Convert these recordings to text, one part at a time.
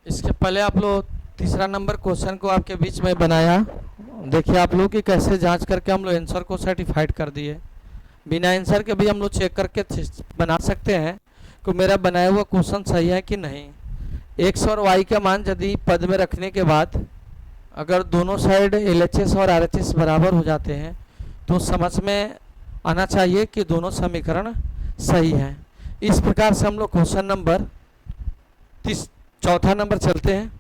इसके पहले आप लोग तीसरा नंबर क्वेश्चन को आपके बीच में बनाया। देखिए आप लोग कि कैसे जांच करके हम लोग आंसर को सर्टिफाइड कर दिए। बिना आंसर के भी हम लोग चेक करके बना सकते हैं कि मेरा बनाया हुआ क्वेश्चन सही है कि नहीं। एक्स और वाई का मान यदि पद में रखने के बाद अगर दोनों साइड एलएचएस और आरएचएस बराबर हो जाते हैं तो समझ में आना चाहिए कि दोनों समीकरण सही हैं। इस प्रकार से हम लोग क्वेश्चन नंबर चौथा नंबर चलते हैं।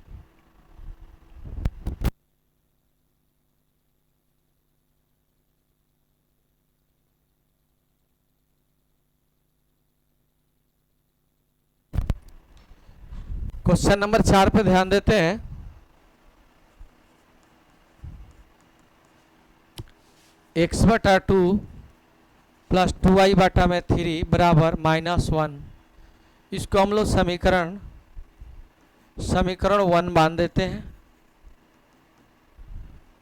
क्वेश्चन नंबर 4 पे ध्यान देते हैं। एक्स बटा 2 प्लस 2y बटा में 3 बराबर -1। इसको हम लोग समीकरण 1 मान देते हैं।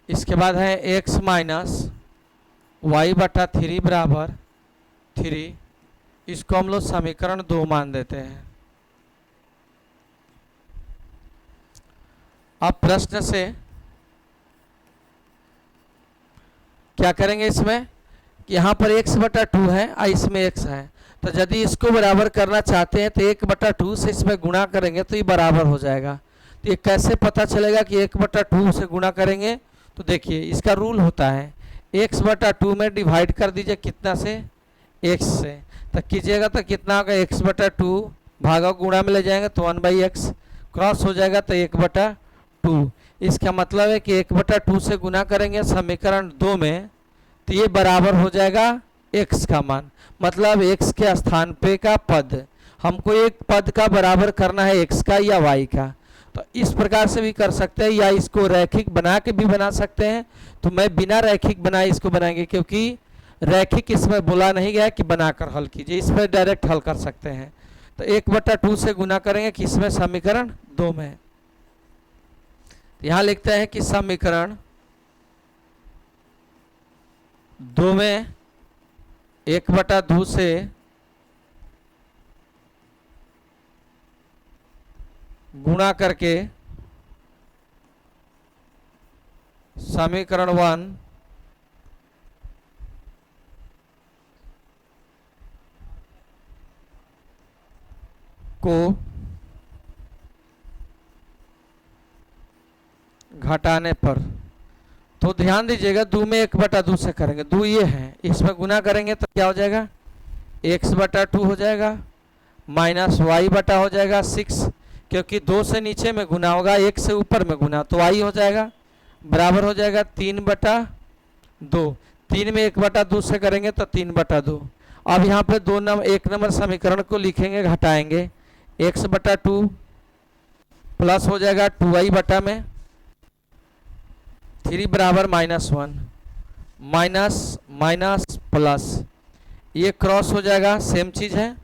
इसके बाद है x माइनस वाई बटा 3 बराबर 3। इसको हम लोग समीकरण 2 मान देते हैं। अब प्रश्न से क्या करेंगे, इसमें यहाँ पर x बटा 2 है और इसमें x है, तो यदि इसको बराबर करना चाहते हैं तो 1/2 से इसमें गुणा करेंगे तो ये बराबर हो जाएगा। तो ये कैसे पता चलेगा कि 1/2 से गुणा करेंगे, तो देखिए इसका रूल होता है x/2 में डिवाइड कर दीजिए कितना से, x से, तो कीजिएगा तो कितना होगा, x/2 भागा गुणा में ले जाएंगे तो 1/x क्रॉस हो जाएगा तो 1/2। इसका मतलब है कि 1/2 से गुना करेंगे समीकरण 2 में तो ये बराबर हो जाएगा x का मान, मतलब x के स्थान पे का पद। हमको एक पद का बराबर करना है x का या y का, तो इस प्रकार से भी कर सकते हैं या इसको रैखिक बना के भी बना सकते हैं। तो मैं बिना रैखिक बनाए इसको बनाएंगे, क्योंकि रैखिक इसमें बोला नहीं गया कि बनाकर हल कीजिए, इसमें डायरेक्ट हल कर सकते हैं। तो 1/2 से गुना करेंगे किसमें, समीकरण 2 में। यहाँ लिखते हैं कि समीकरण 2 में 1/2 से गुणा करके समीकरण 1 को घटाने पर, तो ध्यान दीजिएगा 2 में 1/2 से करेंगे, 2 ये है, इसमें गुना करेंगे तो क्या हो जाएगा, x/2 हो जाएगा माइनस y बटा हो जाएगा 6, क्योंकि 2 से नीचे में गुना होगा, 1 से ऊपर में गुना तो y हो जाएगा बराबर हो जाएगा 3/2। 3 में 1/2 से करेंगे तो 3/2। अब यहाँ पे 1 नंबर समीकरण को लिखेंगे, घटाएंगे, x/2 प्लस हो जाएगा 2y बटा में 3 बराबर -1, माइनस माइनस प्लस, ये क्रॉस हो जाएगा, सेम चीज़ है,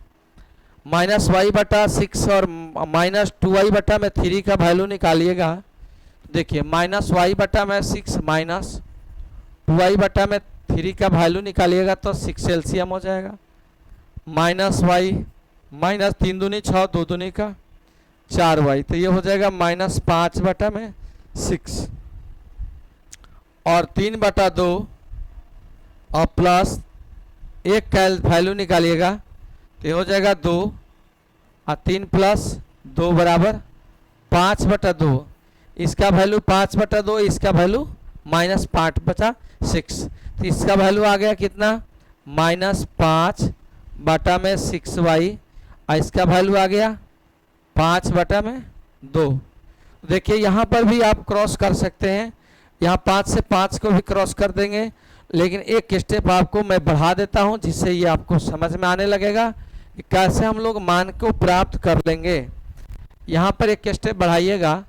-y/6 और -2y में 3 का वैल्यू निकालिएगा। देखिए -y/6 माइनस 2y में 3 का वैल्यू निकालिएगा तो 6 एलसीएम हो जाएगा, -y माइनस 3 दूनी 6, 2 दूनी का 4y, तो ये हो जाएगा -5/6 और 3/2 और प्लस 1 का वैल्यू निकालिएगा तो ये हो जाएगा 2 और 3 प्लस 2 बराबर 5/2। इसका वैल्यू 5/2, इसका वैल्यू -5/6, तो इसका वैल्यू आ गया कितना, -5/6y और इसका वैल्यू आ गया 5/2। देखिए यहाँ पर भी आप क्रॉस कर सकते हैं, यहाँ 5 से 5 को भी क्रॉस कर देंगे, लेकिन एक स्टेप आपको मैं बढ़ा देता हूँ जिससे ये आपको समझ में आने लगेगा कि कैसे हम लोग मान को प्राप्त कर लेंगे। यहाँ पर एक स्टेप बढ़ाइएगा,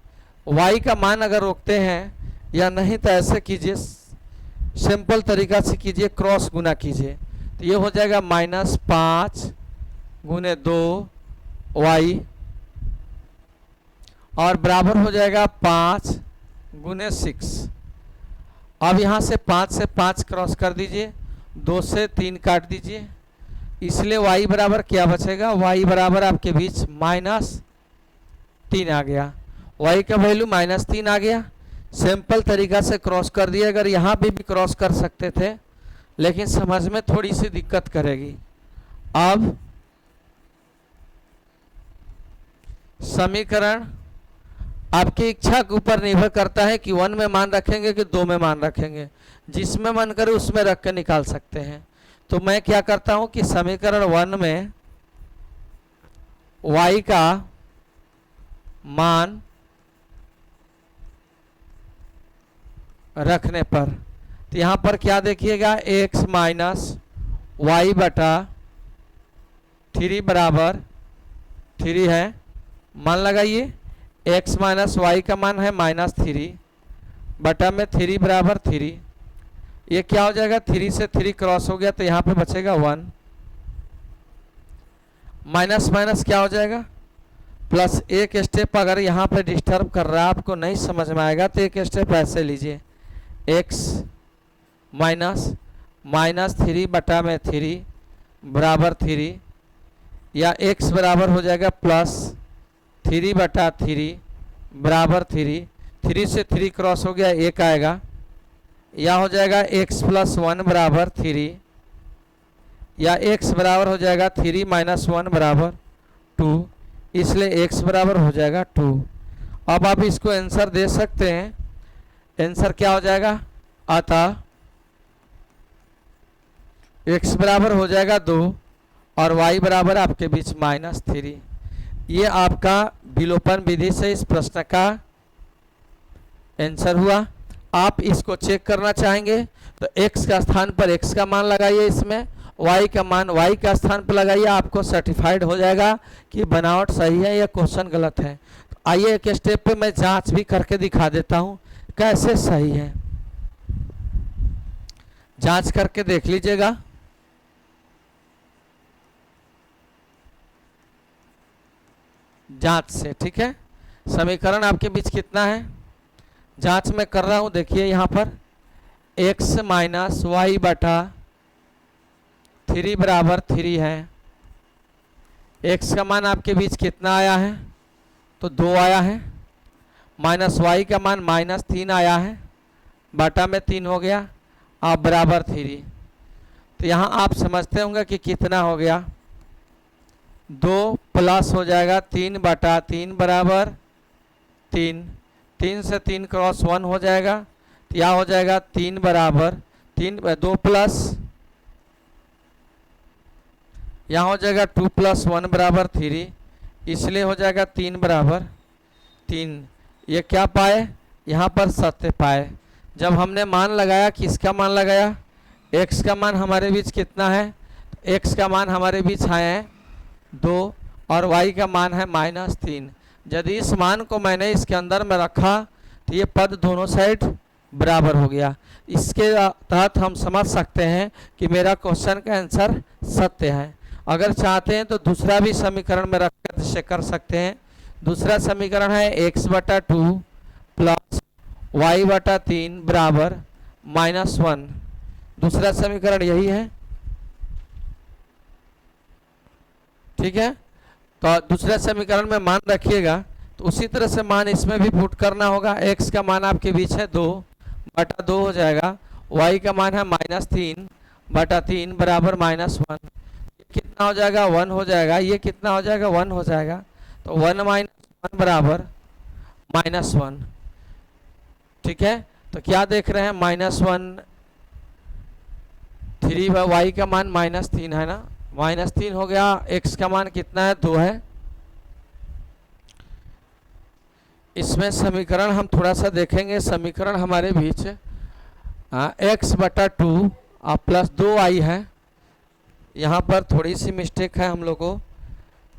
y का मान अगर रोकते हैं या नहीं तो ऐसे कीजिए, सिंपल तरीका से कीजिए, क्रॉस गुना कीजिए, तो ये हो जाएगा -5 गुने 2y और बराबर हो जाएगा 5 गुने 6। अब यहाँ से 5 से 5 क्रॉस कर दीजिए, 2 से 3 काट दीजिए, इसलिए y बराबर क्या बचेगा, y बराबर आपके बीच -3 आ गया। y का वैल्यू -3 आ गया। सिंपल तरीका से क्रॉस कर दिया, अगर यहाँ पे भी क्रॉस कर सकते थे, लेकिन समझ में थोड़ी सी दिक्कत करेगी। अब समीकरण आपकी इच्छा के ऊपर निर्भर करता है कि 1 में मान रखेंगे कि 2 में मान रखेंगे, जिसमें मन करे उसमें रख के निकाल सकते हैं। तो मैं क्या करता हूं कि समीकरण 1 में y का मान रखने पर, तो यहां पर क्या देखिएगा, x माइनस वाई बटा 3 बराबर 3 है। मान लगाइए, x माइनस वाई का मान है -3 बटा में 3 बराबर 3। ये क्या हो जाएगा, 3 से 3 क्रॉस हो गया तो यहाँ पे बचेगा 1। माइनस माइनस क्या हो जाएगा, प्लस। एक स्टेप अगर यहाँ पे डिस्टर्ब कर रहा है, आपको नहीं समझ में आएगा, तो एक स्टेप ऐसे लीजिए, x माइनस 3 बटा में 3 बराबर 3, या x बराबर हो जाएगा प्लस 3 बटा 3 बराबर 3। 3 से 3 क्रॉस हो गया, 1 आएगा, या हो जाएगा x प्लस 1 बराबर 3, या x बराबर हो जाएगा 3 माइनस 1 बराबर 2, इसलिए x बराबर हो जाएगा 2। अब आप इसको आंसर दे सकते हैं। आंसर क्या हो जाएगा, अतः x बराबर हो जाएगा 2 और y बराबर आपके बीच -3। ये आपका विलोपन विधि से इस प्रश्न का आंसर हुआ। आप इसको चेक करना चाहेंगे तो x का स्थान पर x का मान लगाइए, इसमें y का मान y का स्थान पर लगाइए, आपको सर्टिफाइड हो जाएगा कि बनावट सही है या क्वेश्चन गलत है। तो आइए एक स्टेप पे मैं जांच भी करके दिखा देता हूं कैसे सही है, जांच करके देख लीजिएगा। जांच से, ठीक है। समीकरण आपके बीच कितना है, जांच में कर रहा हूं। देखिए यहाँ पर x माइनस वाई बटा 3 बराबर 3 है। x का मान आपके बीच कितना आया है, तो 2 आया है, माइनस वाई का मान -3 आया है, बटा में 3 हो गया, आप बराबर 3। तो यहाँ आप समझते होंगे कि कितना हो गया, 2 प्लस हो जाएगा 3 बटा 3 बराबर 3। 3 से 3 क्रॉस 1 हो जाएगा, तो यह हो जाएगा 3 बराबर 3, 2 प्लस, यहाँ हो जाएगा 2 प्लस 1 बराबर 3, इसलिए हो जाएगा 3 बराबर 3। ये क्या पाए, यहाँ पर सत्य पाए। जब हमने मान लगाया, किसका मान लगाया, x का मान हमारे बीच कितना है, x का मान हमारे बीच है 2 और y का मान है -3। यदि इस मान को मैंने इसके अंदर में रखा तो ये पद दोनों साइड बराबर हो गया। इसके तहत हम समझ सकते हैं कि मेरा क्वेश्चन का आंसर सत्य है। अगर चाहते हैं तो दूसरा भी समीकरण में रख कर कर सकते हैं। दूसरा समीकरण है x बटा 2 प्लस y बटा 3 बराबर -1। दूसरा समीकरण यही है, ठीक है। तो दूसरे समीकरण में मान रखिएगा, तो उसी तरह से मान इसमें भी पुट करना होगा। x का मान आपके बीच है 2 बटा 2 हो जाएगा, y का मान है -3 बटा 3 बराबर -1। कितना हो जाएगा, 1 हो जाएगा। ये कितना हो जाएगा, 1 हो जाएगा। तो 1 -1 बराबर -1, ठीक है। तो क्या देख रहे हैं, -1, 3 y का मान -3 है ना, -3 हो गया। x का मान कितना है, 2 है। इसमें समीकरण हम थोड़ा सा देखेंगे। समीकरण हमारे बीच x बटा 2 प्लस 2y है। यहाँ पर थोड़ी सी मिस्टेक है हम लोग को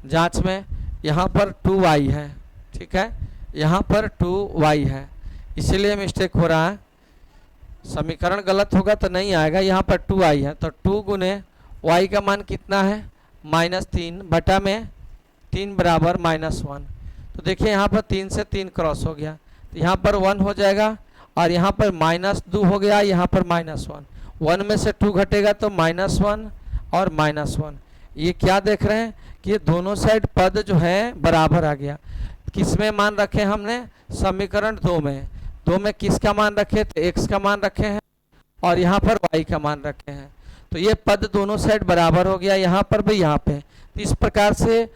जांच में, यहाँ पर 2y है, ठीक है, यहाँ पर 2y है, इसीलिए मिस्टेक हो रहा है। समीकरण गलत होगा तो नहीं आएगा, यहाँ पर 2y है, तो 2 गुने y का मान कितना है, -3 बटा में 3 बराबर -1। तो देखिए यहाँ पर 3 से 3 क्रॉस हो गया, तो यहाँ पर 1 हो जाएगा, और यहाँ पर -2 हो गया, यहाँ पर -1। 1 में से 2 घटेगा तो -1 और -1। ये क्या देख रहे हैं कि ये दोनों साइड पद जो है बराबर आ गया। किस में मान रखे हमने, समीकरण 2 में। 2 में किसका मान रखे थे, x का मान रखे हैं और यहाँ पर y का मान रखे हैं। तो ये पद दोनों साइड बराबर हो गया, यहाँ पर भी यहाँ पे। तो इस प्रकार से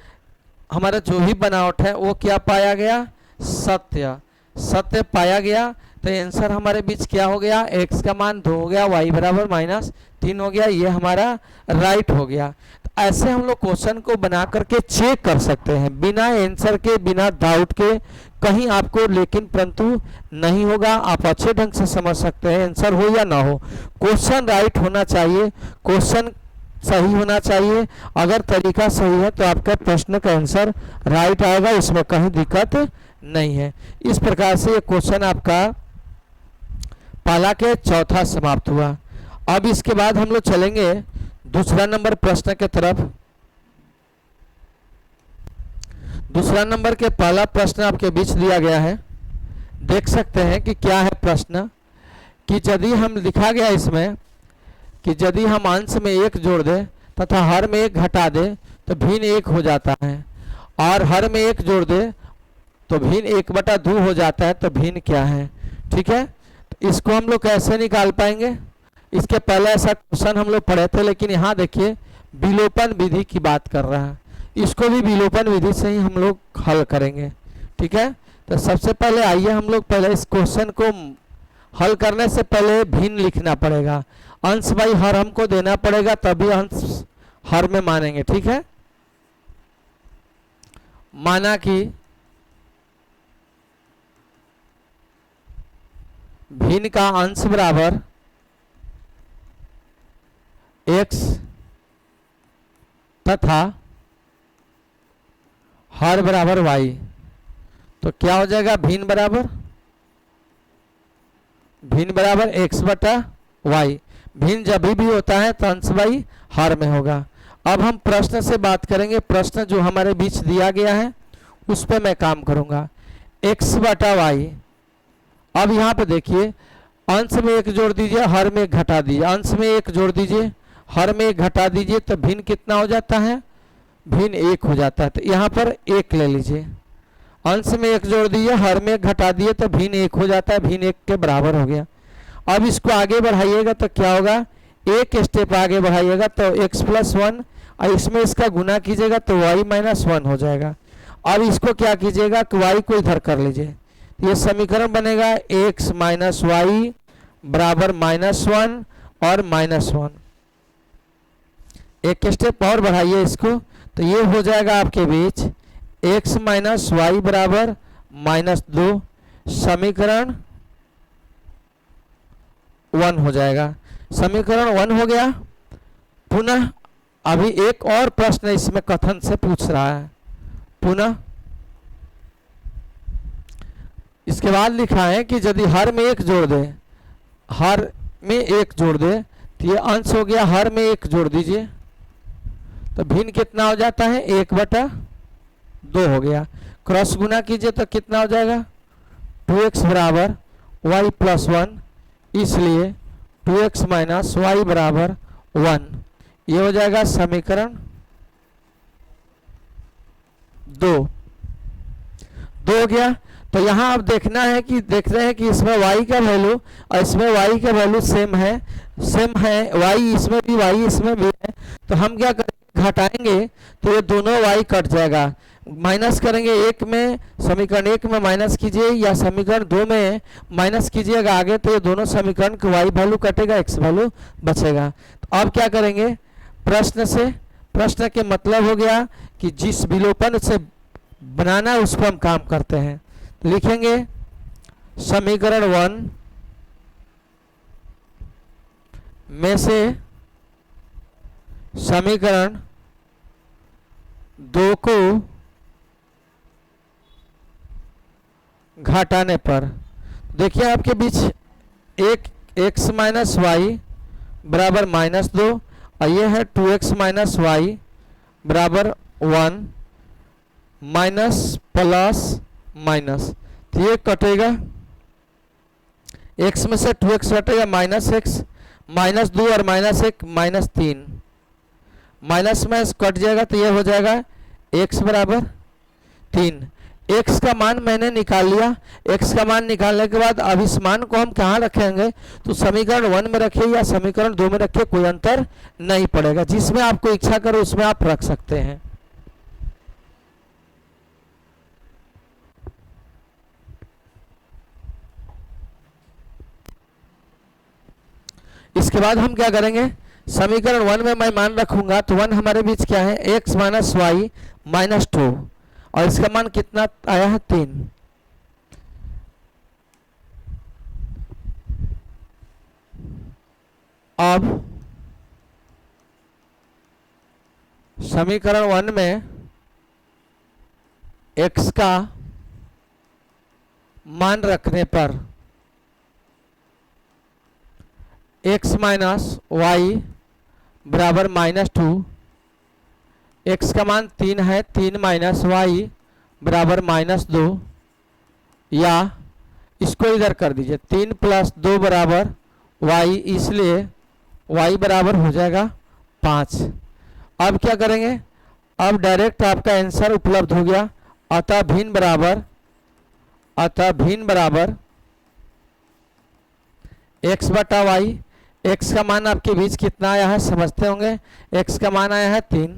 हमारा जो भी बनावट है वो क्या पाया गया, सत्य पाया गया। तो आंसर हमारे बीच क्या हो गया, x का मान 2 हो गया, y बराबर -3 हो गया, ये हमारा राइट हो गया। तो ऐसे हम लोग क्वेश्चन को बना करके चेक कर सकते हैं बिना आंसर के, बिना डाउट के, कहीं आपको लेकिन परंतु नहीं होगा। आप अच्छे ढंग से समझ सकते हैं, आंसर हो या ना हो, क्वेश्चन राइट होना चाहिए, क्वेश्चन सही होना चाहिए। अगर तरीका सही है तो आपका प्रश्न का आंसर राइट आएगा, इसमें कहीं दिक्कत नहीं है। इस प्रकार से ये क्वेश्चन आपका पाला के चौथा समाप्त हुआ। अब इसके बाद हम लोग चलेंगे दूसरा नंबर प्रश्न के तरफ। दूसरा नंबर के पहला प्रश्न आपके बीच दिया गया है, देख सकते हैं कि क्या है प्रश्न। कि यदि हम लिखा गया इसमें कि यदि हम अंश में 1 जोड़ दें तथा हर में 1 घटा दें तो भिन्न 1 हो जाता है, और हर में 1 जोड़ दें तो भिन्न 1/2 हो जाता है। तो भिन्न क्या है, ठीक है। तो इसको हम लोग कैसे निकाल पाएंगे, इसके पहले ऐसा क्वेश्चन हम लोग पढ़े थे, लेकिन यहाँ देखिए विलोपन विधि की बात कर रहा है, इसको भी विलोपन विधि से ही हम लोग हल करेंगे, ठीक है। तो सबसे पहले आइए हम लोग पहले इस क्वेश्चन को हल करने से पहले भिन्न लिखना पड़ेगा, अंश बाई हर हमको देना पड़ेगा, तभी अंश हर में मानेंगे, ठीक है। माना कि भिन्न का अंश बराबर x तथा हर बराबर y, तो क्या हो जाएगा, भिन्न बराबर x/y। भिन्न जब भी होता है तो अंश बाई हर में होगा। अब हम प्रश्न से बात करेंगे, प्रश्न जो हमारे बीच दिया गया है उस पर मैं काम करूंगा, x/y। अब यहाँ पे देखिए अंश में 1 जोड़ दीजिए, हर में 1 घटा दीजिए, अंश में 1 जोड़ दीजिए, हर में 1 घटा दीजिए, तो भिन्न कितना हो जाता है, भिन्न 1 हो जाता है। तो यहाँ पर 1 ले लीजिए, अंश में 1 जोड़ दीजिए, हर में 1 घटा दिए तो भिन्न 1 हो जाता है, भिन्न 1 के बराबर हो गया। अब इसको आगे बढ़ाइएगा तो क्या होगा, एक स्टेप आगे बढ़ाइएगा तो x+1, और इसमें इसका गुना कीजिएगा तो y-1 हो जाएगा। अब इसको क्या कीजिएगा कि y को इधर कर लीजिए, ये समीकरण बनेगा x - y बराबर -1 और -1। एक स्टेप और बढ़ाइए इसको, तो ये हो जाएगा आपके बीच x - y बराबर -2, समीकरण 1 हो जाएगा। समीकरण 1 हो गया। पुनः अभी एक और प्रश्न इसमें कथन से पूछ रहा है, पुनः इसके बाद लिखा है कि यदि हर में 1 जोड़ दे, हर में 1 जोड़ दे, तो ये अंश हो गया, हर में 1 जोड़ दीजिए तो भिन्न कितना हो जाता है, 1/2 हो गया। क्रॉस गुना कीजिए तो कितना हो जाएगा, 2x बराबर y+1, इसलिए 2x - y बराबर 1, ये हो जाएगा समीकरण 2 हो गया। तो यहाँ अब देखना है कि देख रहे हैं कि इसमें y का वैल्यू और इसमें y का वैल्यू सेम है, y इसमें भी y इसमें भी है। तो हम क्या करेंगे, घटाएंगे तो ये दोनों y कट जाएगा, माइनस करेंगे 1 में, समीकरण 1 में माइनस कीजिए या समीकरण 2 में माइनस कीजिएगा आगे, तो ये दोनों समीकरण का y वैल्यू कटेगा, x वैल्यू बचेगा। तो अब क्या करेंगे, प्रश्न के मतलब हो गया कि जिस विलोपन से बनाना है उस पर हम काम करते हैं। लिखेंगे समीकरण 1 में से समीकरण 2 को घटाने पर देखिए आपके बीच एक x - y बराबर -2 और ये है 2x - y बराबर 1, माइनस प्लस माइनस, तो ये कटेगा, x में से 2x कटेगा, -x, -2 और -1 -3, माइनस में कट जाएगा तो ये हो जाएगा x बराबर 3। x का मान मैंने निकाल लिया। x का मान निकालने के बाद अब इस मान को हम कहाँ रखेंगे, तो समीकरण 1 में रखिए या समीकरण 2 में रखिए, कोई अंतर नहीं पड़ेगा, जिसमें आपको इच्छा करो उसमें आप रख सकते हैं। इसके बाद हम क्या करेंगे, समीकरण 1 में मैं मान रखूंगा, तो 1 हमारे बीच क्या है, x माइनस वाई माइनस 2, और इसका मान कितना आया है, 3। अब समीकरण 1 में x का मान रखने पर x माइनस वाई बराबर माइनस 2, x का मान 3 है, 3 माइनस वाई बराबर माइनस 2, या इसको इधर कर दीजिए, 3 प्लस 2 बराबर y, इसलिए y बराबर हो जाएगा 5। अब क्या करेंगे, अब डायरेक्ट आपका आंसर उपलब्ध हो गया। अतः भिन्न बराबर x बटा वाई। x का मान आपके बीच कितना आया है समझते होंगे, x का मान आया है 3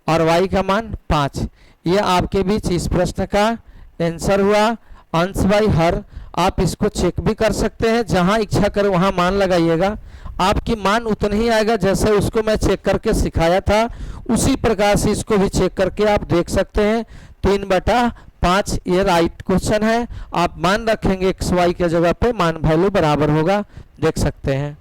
और y का मान 5। ये आपके बीच इस प्रश्न का आंसर हुआ। अंश बाई हर, आप इसको चेक भी कर सकते हैं, जहां इच्छा करो वहां मान लगाइएगा, आपकी मान उतना ही आएगा जैसे उसको मैं चेक करके सिखाया था, उसी प्रकार से इसको भी चेक करके आप देख सकते हैं। 3/5 ये राइट क्वेश्चन है। आप मान रखेंगे एक्स वाई के जगह पे, मान वैल्यू बराबर होगा, देख सकते हैं।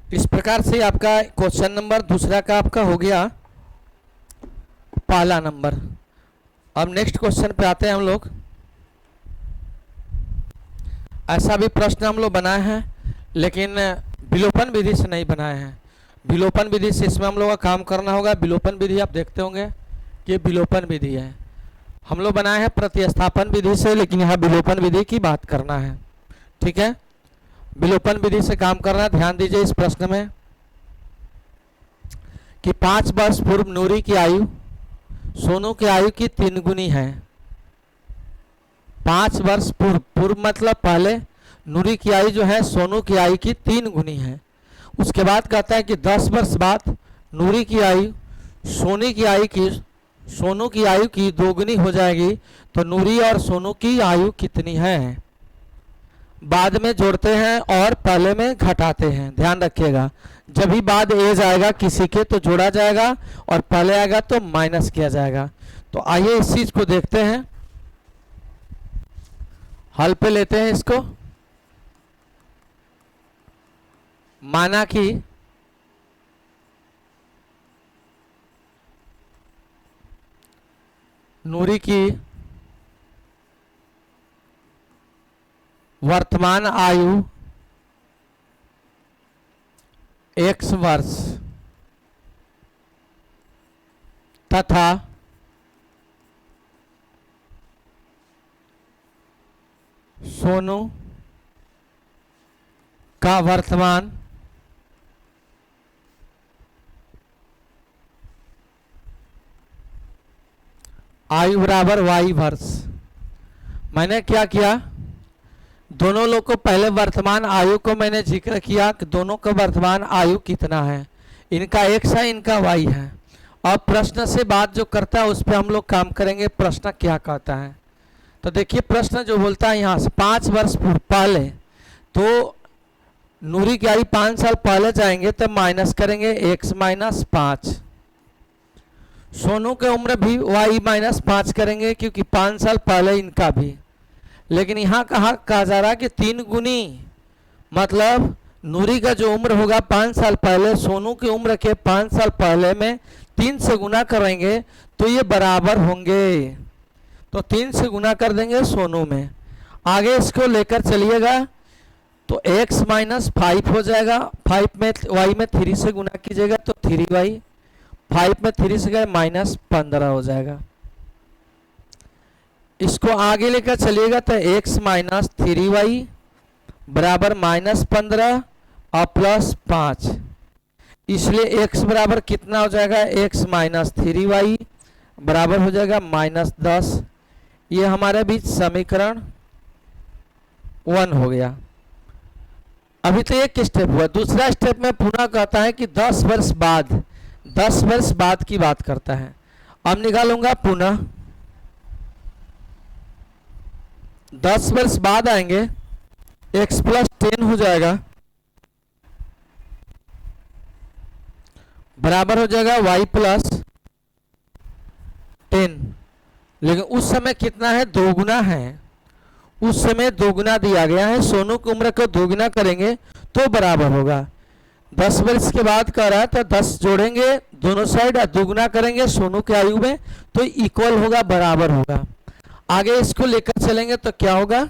इस प्रकार से आपका क्वेश्चन नंबर दूसरा का आपका हो गया पहला नंबर। अब नेक्स्ट क्वेश्चन पे आते हैं हम लोग। ऐसा भी प्रश्न हम लोग बनाए हैं, लेकिन विलोपन विधि से नहीं बनाए हैं। विलोपन विधि से इसमें हम लोग का काम करना होगा। विलोपन विधि आप देखते होंगे कि विलोपन विधि है, हम लोग बनाए हैं प्रतिस्थापन विधि से, लेकिन यहाँ विलोपन विधि की बात करना है। ठीक है, विलोपन विधि से काम करना। ध्यान दीजिए इस प्रश्न में कि 5 वर्ष पूर्व नूरी की आयु सोनू की आयु की 3 गुनी है। 5 वर्ष पूर्व मतलब पहले नूरी की आयु जो है सोनू की आयु की 3 गुनी है। उसके बाद कहता है कि 10 वर्ष बाद नूरी की आयु सोनू की आयु की 2 गुनी हो जाएगी, तो नूरी और सोनू की आयु कितनी है। बाद में जोड़ते हैं और पहले में घटाते हैं। ध्यान रखिएगा, जब भी बाद एज आएगा किसी के तो जोड़ा जाएगा और पहले आएगा तो माइनस किया जाएगा। तो आइए इस चीज को देखते हैं, हल पे लेते हैं इसको। माना कि नूरी की वर्तमान आयु x वर्ष तथा सोनू का वर्तमान आयु बराबर y वर्ष। मैंने क्या किया, दोनों लोग को पहले वर्तमान आयु को मैंने जिक्र किया कि दोनों का वर्तमान आयु कितना है, इनका x है, इनका y है। अब प्रश्न से बात जो करता है उस पर हम लोग काम करेंगे, प्रश्न क्या कहता है। तो देखिए प्रश्न जो बोलता है यहाँ से 5 वर्ष पहले, तो नूरी की आयु 5 साल पहले जाएंगे तो माइनस करेंगे x माइनस 5, सोनू की उम्र भी y माइनस 5 करेंगे क्योंकि 5 साल पहले इनका भी। लेकिन यहाँ कहा जा रहा है कि 3 गुनी, मतलब नूरी का जो उम्र होगा 5 साल पहले, सोनू की उम्र के 5 साल पहले में 3 से गुना करेंगे तो ये बराबर होंगे। तो 3 से गुना कर देंगे सोनू में, आगे इसको लेकर चलिएगा तो x माइनस 5 हो जाएगा। 5 में y में 3 से गुना कीजिएगा तो 3y, 5 में 3 से गए माइनस 15 हो जाएगा। इसको आगे लेकर चलिएगा तो x माइनस 3y बराबर माइनस 15 और प्लस 5, इसलिए x बराबर कितना हो जाएगा, x माइनस 3y बराबर हो जाएगा माइनस 10। ये हमारे बीच समीकरण 1 हो गया। अभी तो एक स्टेप हुआ, दूसरा स्टेप में पुनः कहता है कि 10 वर्ष बाद, 10 वर्ष बाद की बात करता है। अब निकालूंगा पुनः 10 वर्ष बाद आएंगे, x प्लस 10 हो जाएगा बराबर हो जाएगा y प्लस 10। लेकिन उस समय कितना है, 2 गुना है, उस समय 2 गुना दिया गया है। सोनू की उम्र को 2 गुना करेंगे तो बराबर होगा। 10 वर्ष के बाद कह रहा है तो 10 जोड़ेंगे दोनों साइड और 2 गुना करेंगे सोनू की आयु में तो इक्वल होगा, बराबर होगा। आगे इसको लेकर चलेंगे तो क्या होगा,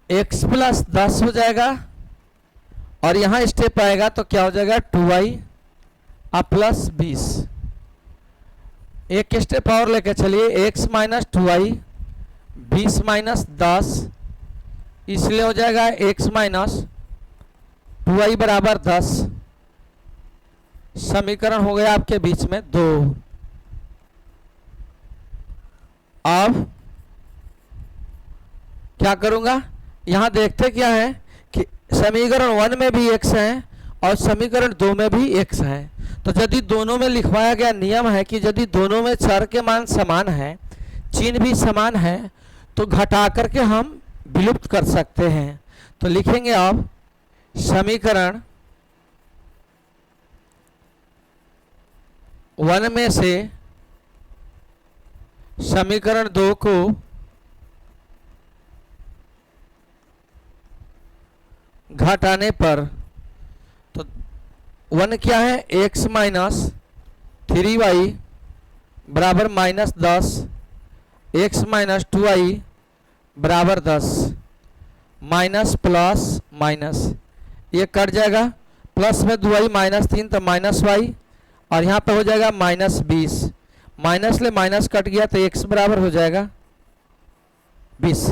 x प्लस 10 हो जाएगा और यहाँ स्टेप आएगा तो क्या हो जाएगा 2y और प्लस 20। एक स्टेप और लेकर चलिए, x माइनस 2y 20 माइनस 10, इसलिए हो जाएगा x माइनस 2y बराबर 10। समीकरण हो गया आपके बीच में 2। अब क्या करूंगा, यहां देखते क्या है कि समीकरण 1 में भी x है और समीकरण 2 में भी x है। तो यदि दोनों में लिखवाया गया नियम है कि यदि दोनों में चर के मान समान है, चिन्ह भी समान है, तो घटा करके हम विलुप्त कर सकते हैं। तो लिखेंगे अब समीकरण 1 में से समीकरण 2 को घटाने पर, तो 1 क्या है, x माइनस 3y बराबर माइनस 10, x माइनस 2y बराबर 10, माइनस प्लस माइनस ये कट जाएगा, प्लस में 2y माइनस 3 तो माइनस y, और यहाँ पे हो जाएगा माइनस 20, माइनस ले माइनस कट गया तो x बराबर हो जाएगा 20।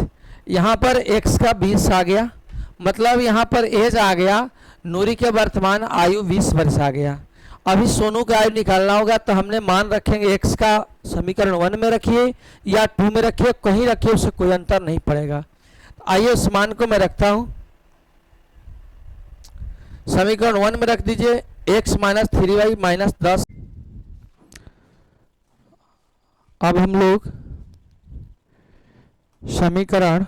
यहाँ पर x का 20 आ गया, मतलब यहाँ पर एज आ गया, नूरी के वर्तमान आयु 20 वर्ष आ गया। अभी सोनू का आयु निकालना होगा तो हमने मान रखेंगे x का समीकरण 1 में रखिए या 2 में रखिए, कहीं रखिए, उससे कोई अंतर नहीं पड़ेगा। आइए उस मान को मैं रखता हूँ, समीकरण 1 में रख दीजिए x माइनस 3y माइनस 10। अब हम लोग समीकरण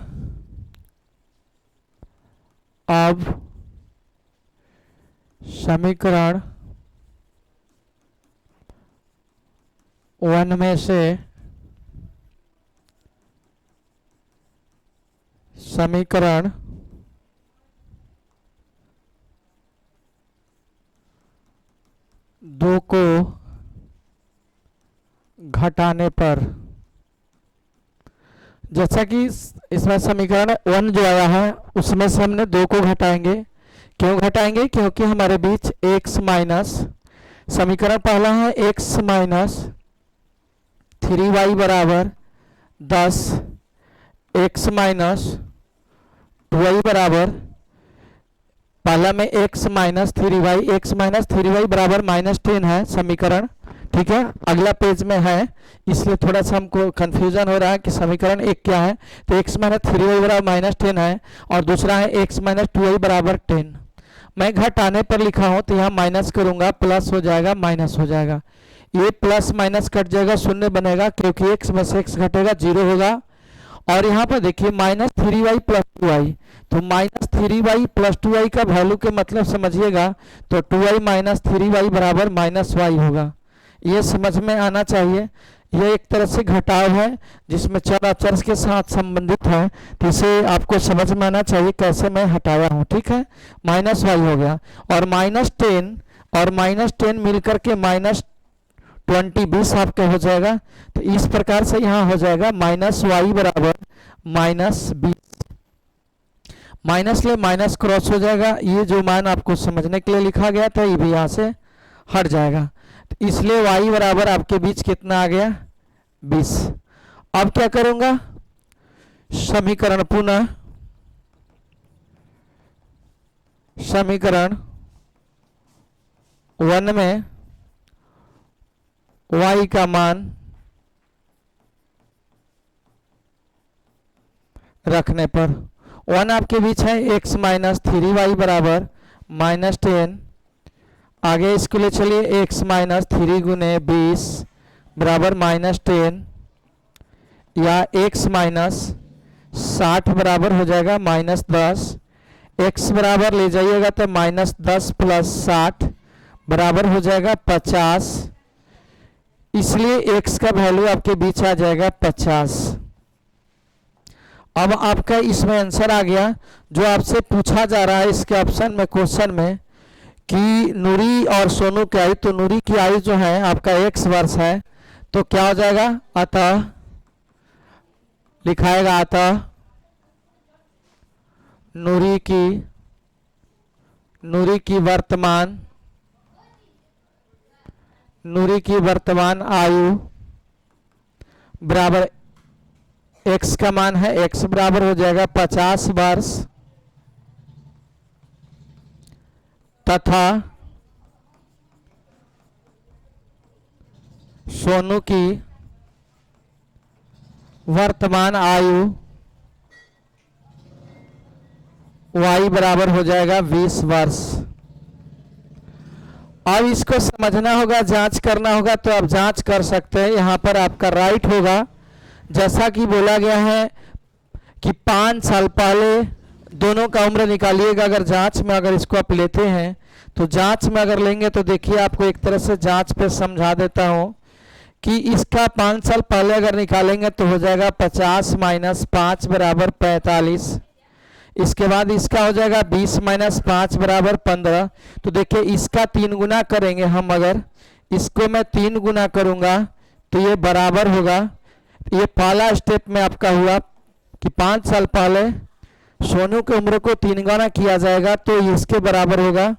1 में से समीकरण 2 को घटाने पर, जैसा कि इसमें समीकरण 1 जो आया है उसमें से हमने 2 को घटाएंगे। क्यों घटाएंगे, क्योंकि हमारे बीच x माइनस, समीकरण पहला है x माइनस 3y बराबर 10, x माइनस 2y बराबर, पहला में x minus 3y, x minus 3y बराबर माइनस 10 है समीकरण ठीक है, अगला पेज में है, इसलिए थोड़ा सा हमको कंफ्यूजन हो रहा है कि समीकरण एक क्या है। तो x माइनस 3y बराबर माइनस 10 है, और दूसरा है x माइनस 2y बराबर 10। मैं घटाने पर लिखा हूँ तो यहाँ माइनस करूँगा, प्लस हो जाएगा माइनस हो जाएगा, ये प्लस माइनस कट जाएगा, शून्य बनेगा, क्योंकि x में से x घटेगा 0 होगा। और यहाँ पर देखिए माइनस 3y प्लस 2y, तो माइनस 3y प्लस 2y का वैल्यू के मतलब समझिएगा, तो 2y माइनस 3y बराबर माइनस y होगा। ये समझ में आना चाहिए। यह एक तरह से घटाव है जिसमें चर अचर के साथ संबंधित है, तो इसे आपको समझ में आना चाहिए कैसे मैं हटाया हूँ। ठीक है, माइनस y हो गया, और माइनस 10 मिलकर के माइनस 20 20 आपका हो जाएगा। तो इस प्रकार से यहाँ हो जाएगा माइनस y बराबर माइनस 20, माइनस ले माइनस क्रॉस हो जाएगा, ये जो मान आपको समझने के लिए लिखा गया था ये भी यहाँ से हट जाएगा। तो इसलिए y बराबर आपके बीच कितना आ गया 20। अब क्या करूँगा, समीकरण पुनः समीकरण 1 में y का मान रखने पर 1 आपके बीच है x माइनस 3y बराबर माइनस 10। आगे इसके लिए चलिए x माइनस 3 गुने 20 बराबर माइनस 10, या x माइनस 60 बराबर हो जाएगा माइनस 10। x बराबर ले जाइएगा तो माइनस 10 प्लस 60 बराबर हो जाएगा 50, इसलिए x का वैल्यू आपके बीच आ जाएगा 50। अब आपका इसमें आंसर आ गया। जो आपसे पूछा जा रहा है इसके ऑप्शन में, क्वेश्चन में, कि नूरी और सोनू की आयु, तो नूरी की आयु जो है आपका 1 वर्ष है, तो क्या हो जाएगा, अतः लिखाएगा अतः नूरी की वर्तमान आयु बराबर x का मान है, x बराबर हो जाएगा 50 वर्ष, तथा सोनू की वर्तमान आयु y बराबर हो जाएगा 20 वर्ष। अब इसको समझना होगा, जांच करना होगा, तो आप जांच कर सकते हैं। यहाँ पर आपका राइट होगा, जैसा कि बोला गया है कि 5 साल पहले दोनों का उम्र निकालिएगा। अगर जांच में अगर इसको आप लेते हैं तो जांच में अगर लेंगे तो देखिए आपको एक तरह से जांच पे समझा देता हूँ कि इसका 5 साल पहले अगर निकालेंगे तो हो जाएगा 50 माइनस 5 बराबर 45। इसके बाद इसका हो जाएगा 20 माइनस 5 बराबर 15। तो देखिए इसका 3 गुना करेंगे हम, अगर इसको मैं 3 गुना करूँगा तो ये बराबर होगा। ये पहला स्टेप में आपका हुआ कि 5 साल पहले सोनू की उम्र को 3 गुना किया जाएगा तो इसके बराबर होगा।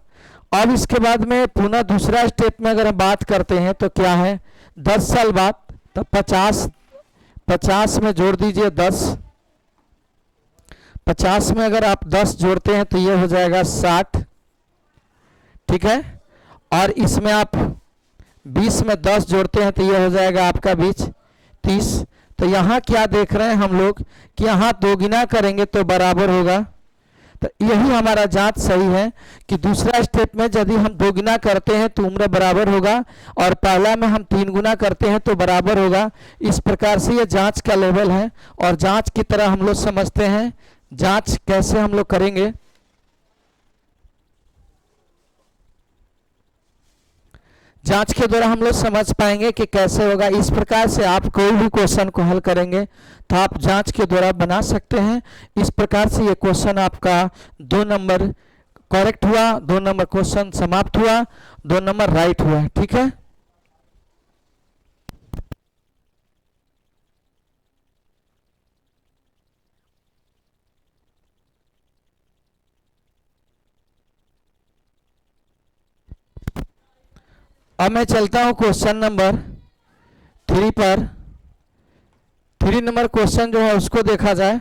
अब इसके बाद में पुनः दूसरा स्टेप में अगर हम बात करते हैं तो क्या है, 10 साल बाद, तो 50 में जोड़ दीजिए 10, 50 में अगर आप 10 जोड़ते हैं तो ये हो जाएगा 60, ठीक है। और इसमें आप 20 में 10 जोड़ते हैं तो ये हो जाएगा आपका बीच 30। तो यहाँ क्या देख रहे हैं हम लोग कि यहाँ 2 गुना करेंगे तो बराबर होगा। तो यही हमारा जांच सही है कि दूसरा स्टेप में यदि हम 2 गुना करते हैं तो उम्र बराबर होगा, और पहला में हम 3 गुना करते हैं तो बराबर होगा। इस प्रकार से ये जांच का लेवल है, और जांच की तरह हम लोग समझते हैं। जांच कैसे हम लोग करेंगे, जांच के द्वारा हम लोग समझ पाएंगे कि कैसे होगा। इस प्रकार से आप कोई भी क्वेश्चन को हल करेंगे तो आप जांच के द्वारा बना सकते हैं। इस प्रकार से ये क्वेश्चन आपका 2 नंबर करेक्ट हुआ, 2 नंबर क्वेश्चन समाप्त हुआ, 2 नंबर राइट हुआ, ठीक है। अब मैं चलता हूं क्वेश्चन नंबर 3 पर। 3 नंबर क्वेश्चन जो है उसको देखा जाए।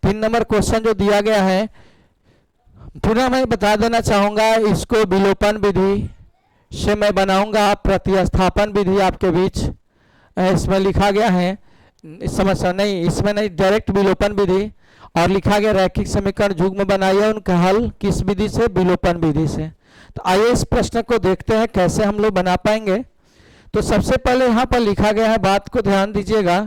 3 नंबर क्वेश्चन जो दिया गया है, पुनः मैं बता देना चाहूँगा, इसको विलोपन विधि से मैं बनाऊंगा प्रतिस्थापन विधि आपके बीच। इसमें लिखा गया है, इस समस्या नहीं, इसमें नहीं, डायरेक्ट विलोपन विधि, और लिखा गया रैखिक समीकरण युग्म बनाइए उनका हल किस विधि से, विलोपन विधि से। तो आइए इस प्रश्न को देखते हैं कैसे हम लोग बना पाएंगे। तो सबसे पहले यहाँ पर लिखा गया है, बात को ध्यान दीजिएगा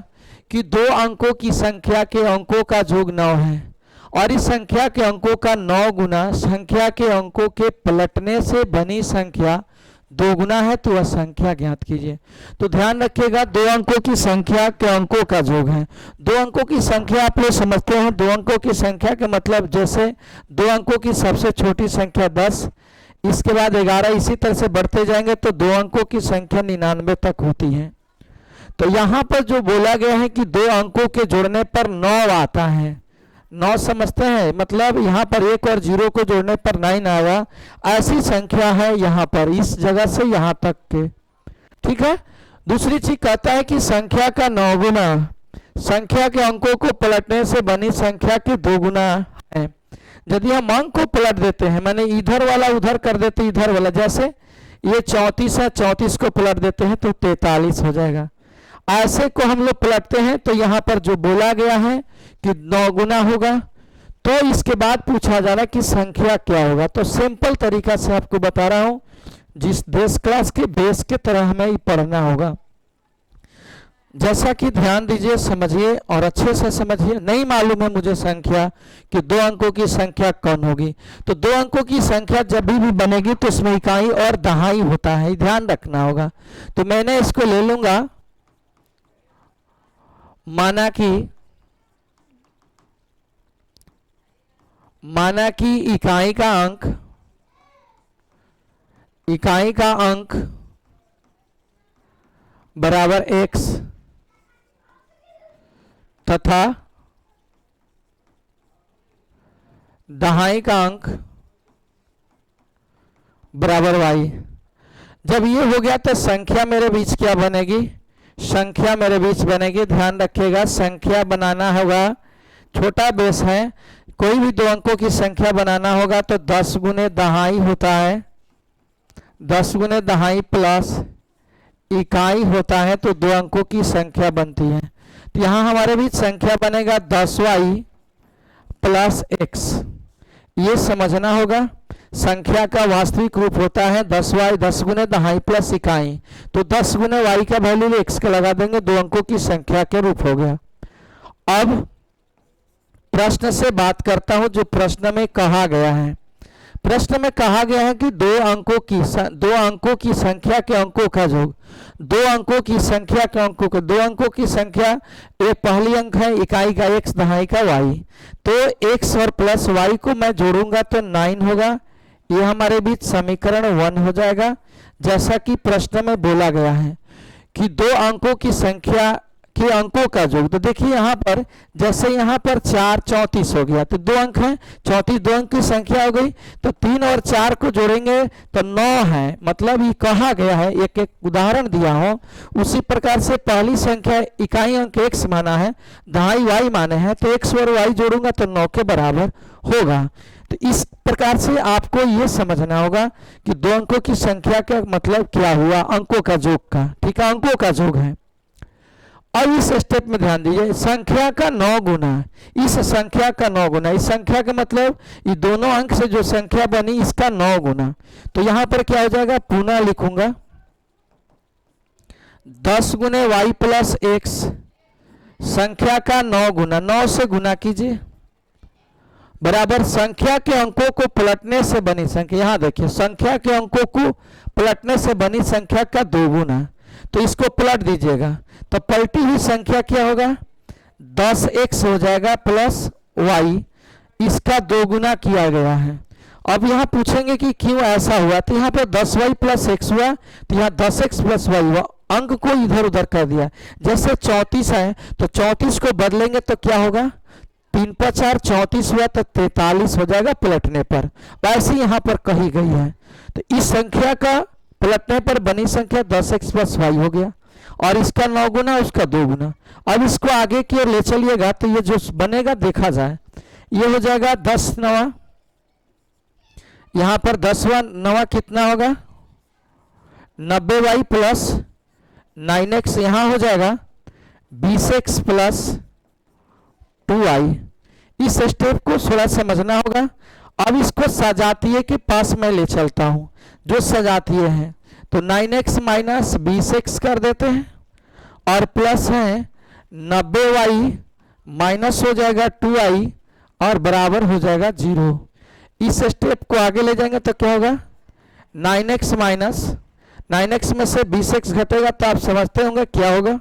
कि 2 अंकों की संख्या के अंकों का योग 9 है और इस संख्या के अंकों का 9 गुना संख्या के अंकों के पलटने से बनी संख्या 2 गुना है, तो वह संख्या ज्ञात कीजिए। तो ध्यान रखिएगा 2 अंकों की संख्या के अंकों का योग है। 2 अंकों की संख्या आप लोग समझते हैं, 2 अंकों की संख्या के मतलब जैसे 2 अंकों की सबसे छोटी संख्या 10, इसके बाद 11, इसी तरह से बढ़ते जाएंगे तो 2 अंकों की संख्या 99 तक होती है। तो यहाँ पर जो बोला गया है कि 2 अंकों के जोड़ने पर 9 आता है, 9 समझते हैं, मतलब यहाँ पर 1 और 0 को जोड़ने पर 9 आएगा, ऐसी संख्या है यहाँ पर इस जगह से यहाँ तक के। ठीक है। दूसरी चीज कहता है कि संख्या का 9 गुना संख्या के अंकों को पलटने से बनी संख्या के 2 गुना है। यदि हम अंक को पलट देते हैं, माने इधर वाला उधर कर देते, इधर वाला, जैसे ये 34 है, 34 को पलट देते हैं तो 43 हो जाएगा। ऐसे को हम लोग पलटते हैं तो यहाँ पर जो बोला गया है कि 9 गुना होगा, तो इसके बाद पूछा जा रहा है कि संख्या क्या होगा। तो सिंपल तरीका से आपको बता रहा हूं, जिस बेस क्लास के बेस के तरह हमें ये पढ़ना होगा। जैसा कि ध्यान दीजिए, समझिए और अच्छे से समझिए। नहीं मालूम है मुझे संख्या कि 2 अंकों की संख्या कौन होगी, तो 2 अंकों की संख्या जब भी बनेगी तो उसमें इकाई और दहाई होता है, ध्यान रखना होगा। तो मैंने इसको ले लूंगा, माना कि इकाई का अंक बराबर x तथा दहाई का अंक बराबर y। जब ये हो गया तो संख्या मेरे बीच क्या बनेगी, संख्या मेरे बीच बनेगी। ध्यान रखिएगा, संख्या बनाना होगा, छोटा बेस है, कोई भी 2 अंकों की संख्या बनाना होगा तो 10 गुने दहाई होता है, 10 गुने दहाई प्लस इकाई होता है, तो 2 अंकों की संख्या बनती है। तो यहाँ हमारे बीच संख्या बनेगा 10y प्लस x, ये समझना होगा। संख्या का वास्तविक रूप होता है 10y, 10 गुने दहाई प्लस इकाई, तो 10 गुने y का वैल्यू x का लगा देंगे, 2 अंकों की संख्या के रूप हो गया। अब प्रश्न से बात करता हूं, जो प्रश्न में कहा गया है। प्रश्न में कहा गया है कि 2 अंकों की संख्या के अंकों का योग, 2 अंकों की संख्या के अंकों का, 2 अंकों की संख्या, ये पहली अंक है इकाई का x, दहाई का y, तो x और प्लस y को मैं जोड़ूंगा तो 9 होगा। ये हमारे बीच समीकरण 1 हो जाएगा, जैसा कि प्रश्न में बोला गया है कि 2 अंकों की संख्या के अंकों का योग। तो देखिए यहाँ पर, जैसे यहाँ पर 4 34 हो गया, तो 2 अंक हैं, 34 2 अंक की संख्या हो गई, तो 3 और 4 को जोड़ेंगे तो 9 है। मतलब ये कहा गया है, एक एक उदाहरण दिया हो, उसी प्रकार से पहली संख्या इकाई अंक x माना है, दहाई y माने हैं, तो x और y जोड़ूंगा तो 9 के बराबर होगा। तो इस प्रकार से आपको ये समझना होगा कि 2 अंकों की संख्या का मतलब क्या हुआ, अंकों का योग का। ठीक है, अंकों का योग है। अब इस स्टेप में ध्यान दीजिए, संख्या का 9 गुना, इस संख्या का 9 गुना, इस संख्या का मतलब ये दोनों अंक से जो संख्या बनी इसका 9 गुना। तो यहां पर क्या हो जाएगा, पुनः लिखूंगा 10 गुने y प्लस x, संख्या का 9 गुना, 9 से गुना कीजिए, बराबर संख्या के अंकों को पलटने से बनी संख्या। यहां देखिए, संख्या के अंकों को पलटने से बनी संख्या का 2 गुना, तो इसको पलट दीजिएगा, तो पलटी हुई संख्या क्या होगा, 10x हो जाएगा प्लस y, इसका 2 गुना किया गया है। अब यहाँ पूछेंगे कि क्यों ऐसा हुआ, तो यहाँ पर 10y प्लस x हुआ, तो यहाँ 10x प्लस y हुआ, अंक को इधर उधर कर दिया। जैसे 34 है तो 34 को बदलेंगे तो क्या होगा, 3 5 4 34 हुआ तो 43 हो जाएगा पलटने पर, वैसे यहाँ पर कही गई है। तो इस संख्या का पलटने पर बनी संख्या 10x प्लस y हो गया, और इसका 9 गुना, उसका 2 गुना। अब इसको आगे की ओर ले चलिएगा तो ये जो बनेगा देखा जाए, ये हो जाएगा 10 9, यहाँ पर 10वां 9 कितना होगा 90y प्लस 9x यहाँ हो जाएगा 20x प्लस 2y। इस स्टेप को थोड़ा समझना होगा। अब इसको सजातीय के पास मैं ले चलता हूं, जो सजातीय है तो 9x माइनस 20x कर देते हैं और प्लस है 90y माइनस हो जाएगा 2y और बराबर हो जाएगा 0। इस स्टेप को आगे ले जाएंगे तो क्या होगा 9x माइनस 9x में से 20x घटेगा तो आप समझते होंगे क्या होगा।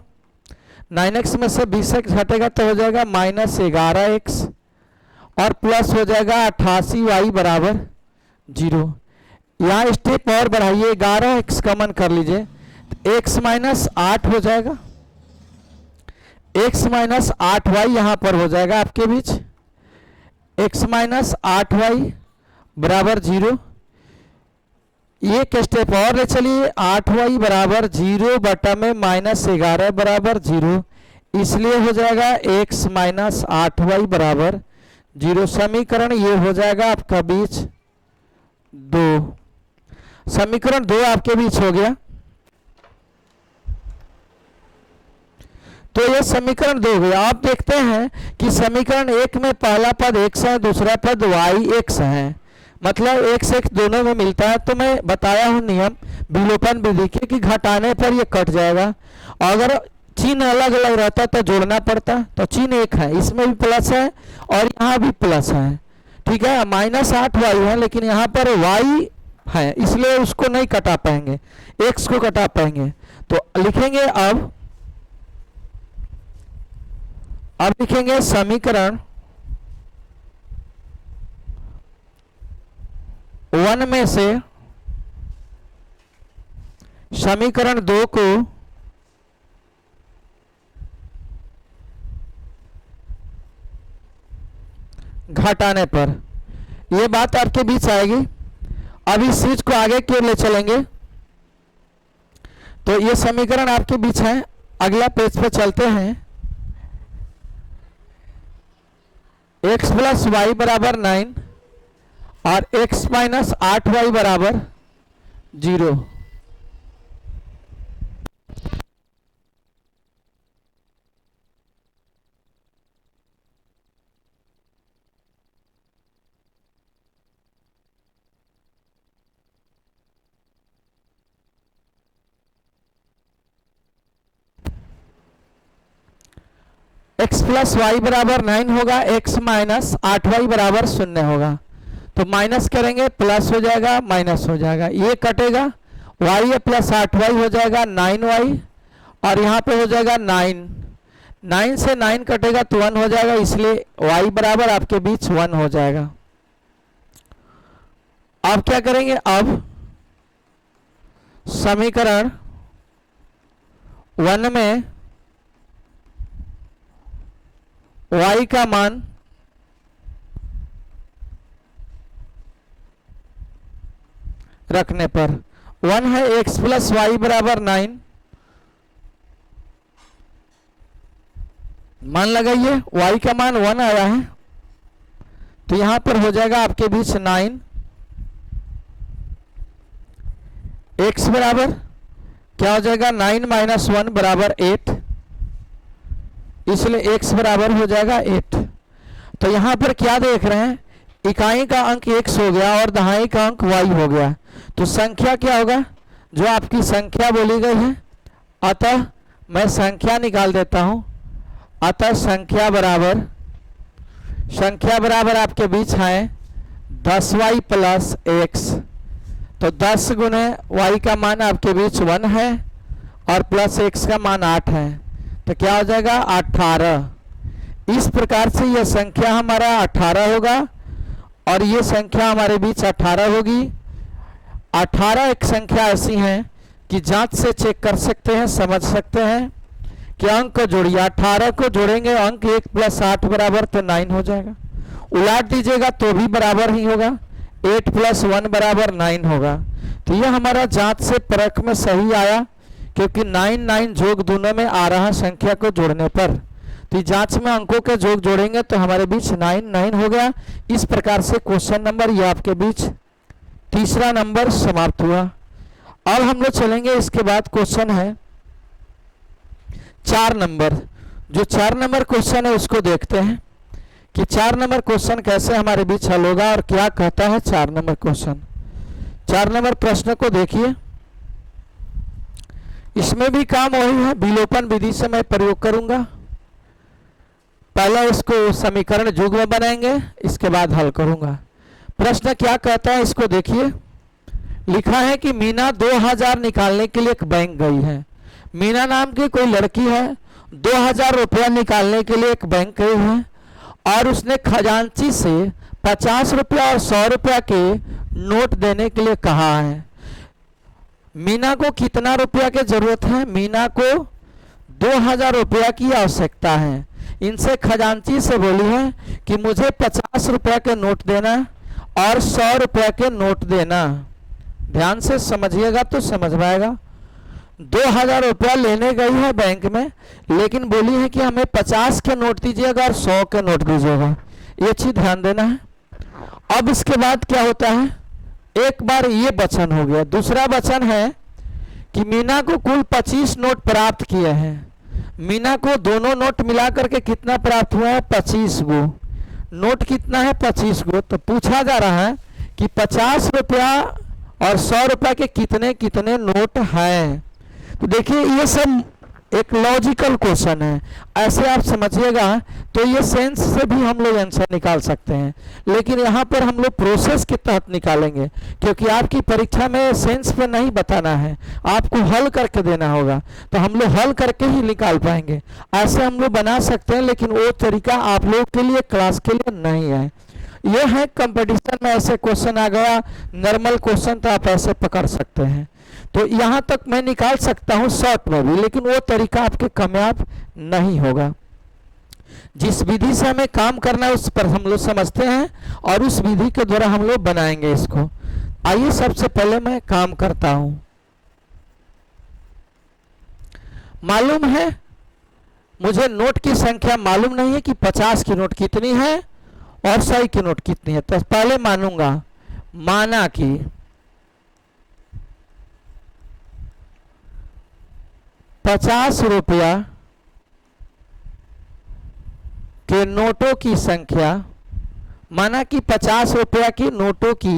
9x में से 20x घटेगा तो हो जाएगा माइनस 11x और प्लस हो जाएगा 88y बराबर 0। यहाँ स्टेप और बढ़ाइए 11x कॉमन कर लीजिए तो x माइनस 8 हो जाएगा, x माइनस 8y यहाँ पर हो जाएगा आपके बीच, x माइनस 8y बराबर 0। एक स्टेप और ले चलिए 8y बराबर 0 बटा में माइनस 11 बराबर 0, इसलिए हो जाएगा x माइनस 8y बराबर 0। समीकरण ये हो जाएगा आपका बीच 2। समीकरण 2 आपके बीच हो गया। तो ये समीकरण 2 हो गया। आप देखते हैं कि समीकरण 1 में पहला पद x है, दूसरा पद yx है, मतलब x x दोनों में मिलता है। तो मैं बताया हूं नियम विलोपन विधि के कि घटाने पर ये कट जाएगा। अगर चिन्ह अलग अलग रहता तो जोड़ना पड़ता, तो चिन्ह एक है, इसमें भी प्लस है और यहाँ भी प्लस है, ठीक है। माइनस 8y है लेकिन यहाँ पर y है, इसलिए उसको नहीं कटा पाएंगे, x को कटा पाएंगे। तो लिखेंगे अब लिखेंगे समीकरण 1 में से समीकरण 2 को घटाने पर यह बात आपके बीच आएगी। अब इस चीज को आगे की ओर ले चलेंगे तो ये समीकरण आपके बीच है। अगला पेज पे चलते हैं। x प्लस वाई बराबर 9 और x माइनस 8y बराबर 0। x प्लस वाई बराबर 9 होगा, x माइनस 8y बराबर 0 होगा। तो माइनस करेंगे प्लस हो जाएगा, माइनस हो जाएगा, ये कटेगा, y प्लस 8y हो जाएगा 9y और यहाँ पे हो जाएगा 9। 9 से 9 कटेगा तो 1 हो जाएगा, इसलिए y बराबर आपके बीच 1 हो जाएगा। अब क्या करेंगे, अब समीकरण 1 में y का मान रखने पर 1 है, x प्लस वाई बराबर 9, मान लगाइए y का मान 1 आया है तो यहां पर हो जाएगा आपके बीच 9। x बराबर क्या हो जाएगा 9 माइनस 1 बराबर 8, इसलिए x बराबर हो जाएगा 8। तो यहां पर क्या देख रहे हैं, इकाई का अंक x हो गया और दहाई का अंक y हो गया। तो संख्या क्या होगा, जो आपकी संख्या बोली गई है, अतः मैं संख्या निकाल देता हूं। अतः संख्या बराबर आपके बीच है 10y प्लस x। तो 10 गुने y का मान आपके बीच 1 है और प्लस x का मान 8 है, तो क्या हो जाएगा 18। इस प्रकार से यह संख्या हमारा 18 होगा और ये संख्या हमारे बीच 18 होगी। 18 एक संख्या ऐसी है कि जांच से चेक कर सकते हैं, समझ सकते हैं कि अंक को जोड़िए। 18 को जोड़ेंगे अंक 1 प्लस 8 बराबर तो 9 हो जाएगा, उलाट दीजिएगा तो भी बराबर ही होगा, 8 प्लस 1 बराबर 9 होगा। तो यह हमारा जांच से परख में सही आया, क्योंकि 9 9 जोग दोनों में आ रहा संख्या को जोड़ने पर। तो जांच में अंकों के जोग जोड़ेंगे तो हमारे बीच 9 9 हो गया। इस प्रकार से क्वेश्चन नंबर ये आपके बीच तीसरा नंबर समाप्त हुआ। अब हम लोग चलेंगे, इसके बाद क्वेश्चन है 4 नंबर। जो 4 नंबर क्वेश्चन है उसको देखते हैं कि 4 नंबर क्वेश्चन कैसे हमारे बीच हल होगा और क्या कहता है 4 नंबर क्वेश्चन। 4 नंबर प्रश्न को देखिए, इसमें भी काम वही है, विलोपन विधि से मैं प्रयोग करूंगा। पहला इसको समीकरण युग्म बनाएंगे, इसके बाद हल करूंगा। प्रश्न क्या कहता है इसको देखिए। लिखा है कि मीना 2000 निकालने के लिए एक बैंक गई है। मीना नाम की कोई लड़की है, 2000 रुपया निकालने के लिए एक बैंक गई है और उसने खजांची से 50 रुपया और 100 रुपया के नोट देने के लिए कहा है। मीना को कितना रुपया की जरूरत है? मीना को 2000 रुपया की आवश्यकता है। इनसे खजांची से बोली है कि मुझे 50 रुपया के नोट देना और 100 रुपया के नोट देना। ध्यान से समझिएगा तो समझ पाएगा। 2000 रुपया लेने गई है बैंक में, लेकिन बोली है कि हमें 50 के नोट दीजिएगा और 100 के नोट दीजिएगा। ये चीज ध्यान देना है। अब इसके बाद क्या होता है, एक बार ये वचन हो गया। दूसरा वचन है कि मीना को कुल 25 नोट प्राप्त किए हैं। मीना को दोनों नोट मिलाकर के कितना प्राप्त हुआ है? 25 गो। नोट कितना है? 25 गो। तो पूछा जा रहा है कि 50 रुपया और 100 रुपया के कितने कितने नोट हैं। तो देखिए ये सब एक लॉजिकल क्वेश्चन है, ऐसे आप समझिएगा तो ये सेंस से भी हम लोग आंसर निकाल सकते हैं, लेकिन यहाँ पर हम लोग प्रोसेस के तहत निकालेंगे, क्योंकि आपकी परीक्षा में सेंस पे नहीं बताना है, आपको हल करके देना होगा। तो हम लोग हल करके ही निकाल पाएंगे। ऐसे हम लोग बना सकते हैं, लेकिन वो तरीका आप लोग के लिए, क्लास के लिए नहीं है। ये है कंपटीशन में ऐसे क्वेश्चन आ गया, नॉर्मल क्वेश्चन तो आप ऐसे पकड़ सकते हैं। तो यहाँ तक मैं निकाल सकता हूँ शॉर्ट में भी, लेकिन वो तरीका आपके कामयाब नहीं होगा। जिस विधि से हमें काम करना है उस पर हम लोग समझते हैं और उस विधि के द्वारा हम लोग बनाएंगे इसको। आइए सबसे पहले मैं काम करता हूँ। मालूम है मुझे नोट की संख्या मालूम नहीं है कि 50 की नोट कितनी है और 100 की नोट कितनी है। तो पहले मानूंगा, माना कि 50 रुपया के नोटों की संख्या, माना कि 50 रुपया की नोटों की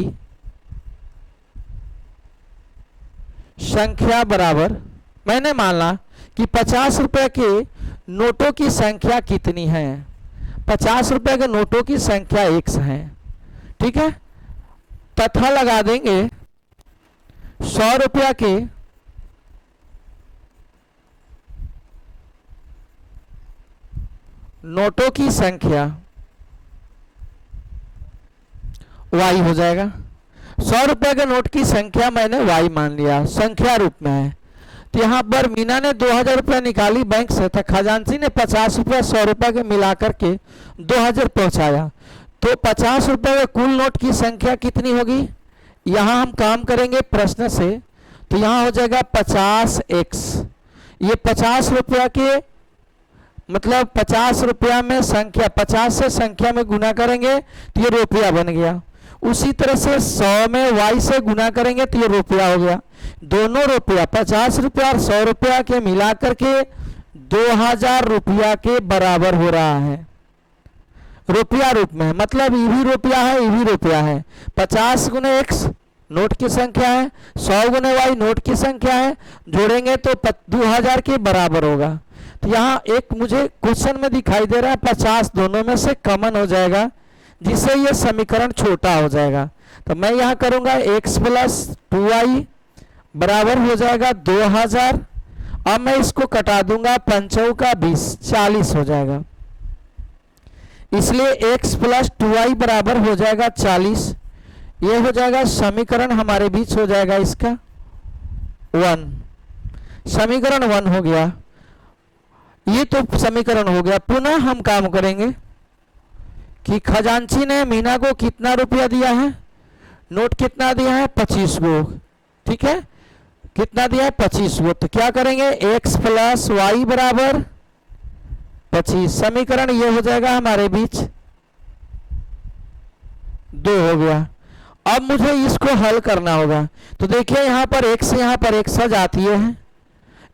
संख्या बराबर, मैंने माना कि 50 रुपये के नोटों की संख्या कितनी है? 50 रुपये के नोटों की संख्या x है, ठीक है। तथा लगा देंगे 100 रुपया के नोटों की संख्या y हो जाएगा। 100 रुपये के नोट की संख्या मैंने y मान लिया, संख्या रूप में है। तो यहाँ पर मीना ने 2000 रुपये निकाली बैंक से, था खजांची ने 50 रुपये 100 रुपये के मिलाकर के 2000 पहुँचाया। तो 50 रुपये के कुल नोट की संख्या कितनी होगी? यहाँ हम काम करेंगे प्रश्न से, तो यहाँ हो जाएगा 50x। ये 50 रुपया के मतलब 50 रुपया में संख्या, 50 से संख्या में गुना करेंगे तो ये रुपया बन गया। उसी तरह से 100 में y से गुना करेंगे तो ये रुपया हो गया। दोनों रुपया 50 रुपया और 100 रुपया के मिलाकर के 2000 रुपया के बराबर हो रहा है, रुपया रूप में। मतलब ई भी रुपया है, ई भी रुपया है। 50 गुने x नोट की संख्या है, 100 गुने y नोट की संख्या है, जोड़ेंगे तो 2000 के बराबर होगा। तो यहाँ एक मुझे क्वेश्चन में दिखाई दे रहा है 50 दोनों में से कॉमन हो जाएगा, जिससे ये समीकरण छोटा हो जाएगा। तो मैं यहाँ करूँगा x + 2y बराबर हो जाएगा 2000। अब मैं इसको कटा दूंगा, 5 का 20, 40 हो जाएगा। इसलिए x + 2y बराबर हो जाएगा 40। ये हो जाएगा समीकरण हमारे बीच हो जाएगा इसका 1। समीकरण 1 हो गया। ये तो समीकरण हो गया। पुनः हम काम करेंगे कि खजांची ने मीना को कितना रुपया दिया है? नोट कितना दिया है? 25 गो, ठीक है। कितना दिया है? 25 गो। तो क्या करेंगे? x + y बराबर 25। समीकरण ये हो जाएगा हमारे बीच 2 हो गया। अब मुझे इसको हल करना होगा। तो देखिए यहाँ पर x से यहाँ पर x सजातीय है,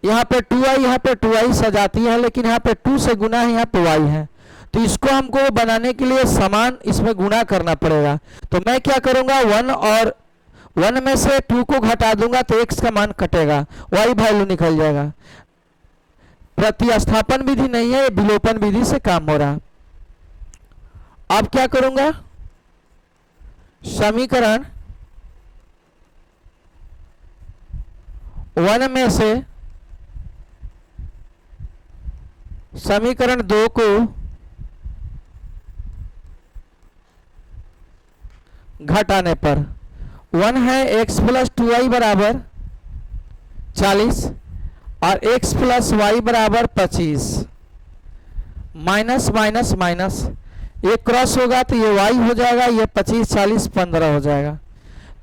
यहाँ पे 2i यहाँ पे 2i सजाती है, लेकिन यहाँ पे 2 से गुना है, यहाँ पे y है। तो इसको हमको बनाने के लिए समान इसमें गुणा करना पड़ेगा। तो मैं क्या करूँगा, 1 और 1 में से 2 को घटा दूंगा तो x का मान कटेगा, y वैल्यू निकल जाएगा। प्रतिस्थापन विधि नहीं है, विलोपन विधि से काम हो रहा। अब क्या करूँगा, समीकरण 1 में से समीकरण 2 को घटाने पर 1 है x प्लस 2i बराबर 40 और x प्लस वाई बराबर 25, माइनस माइनस माइनस ये क्रॉस होगा तो ये y हो जाएगा, ये 25 40 15 हो जाएगा।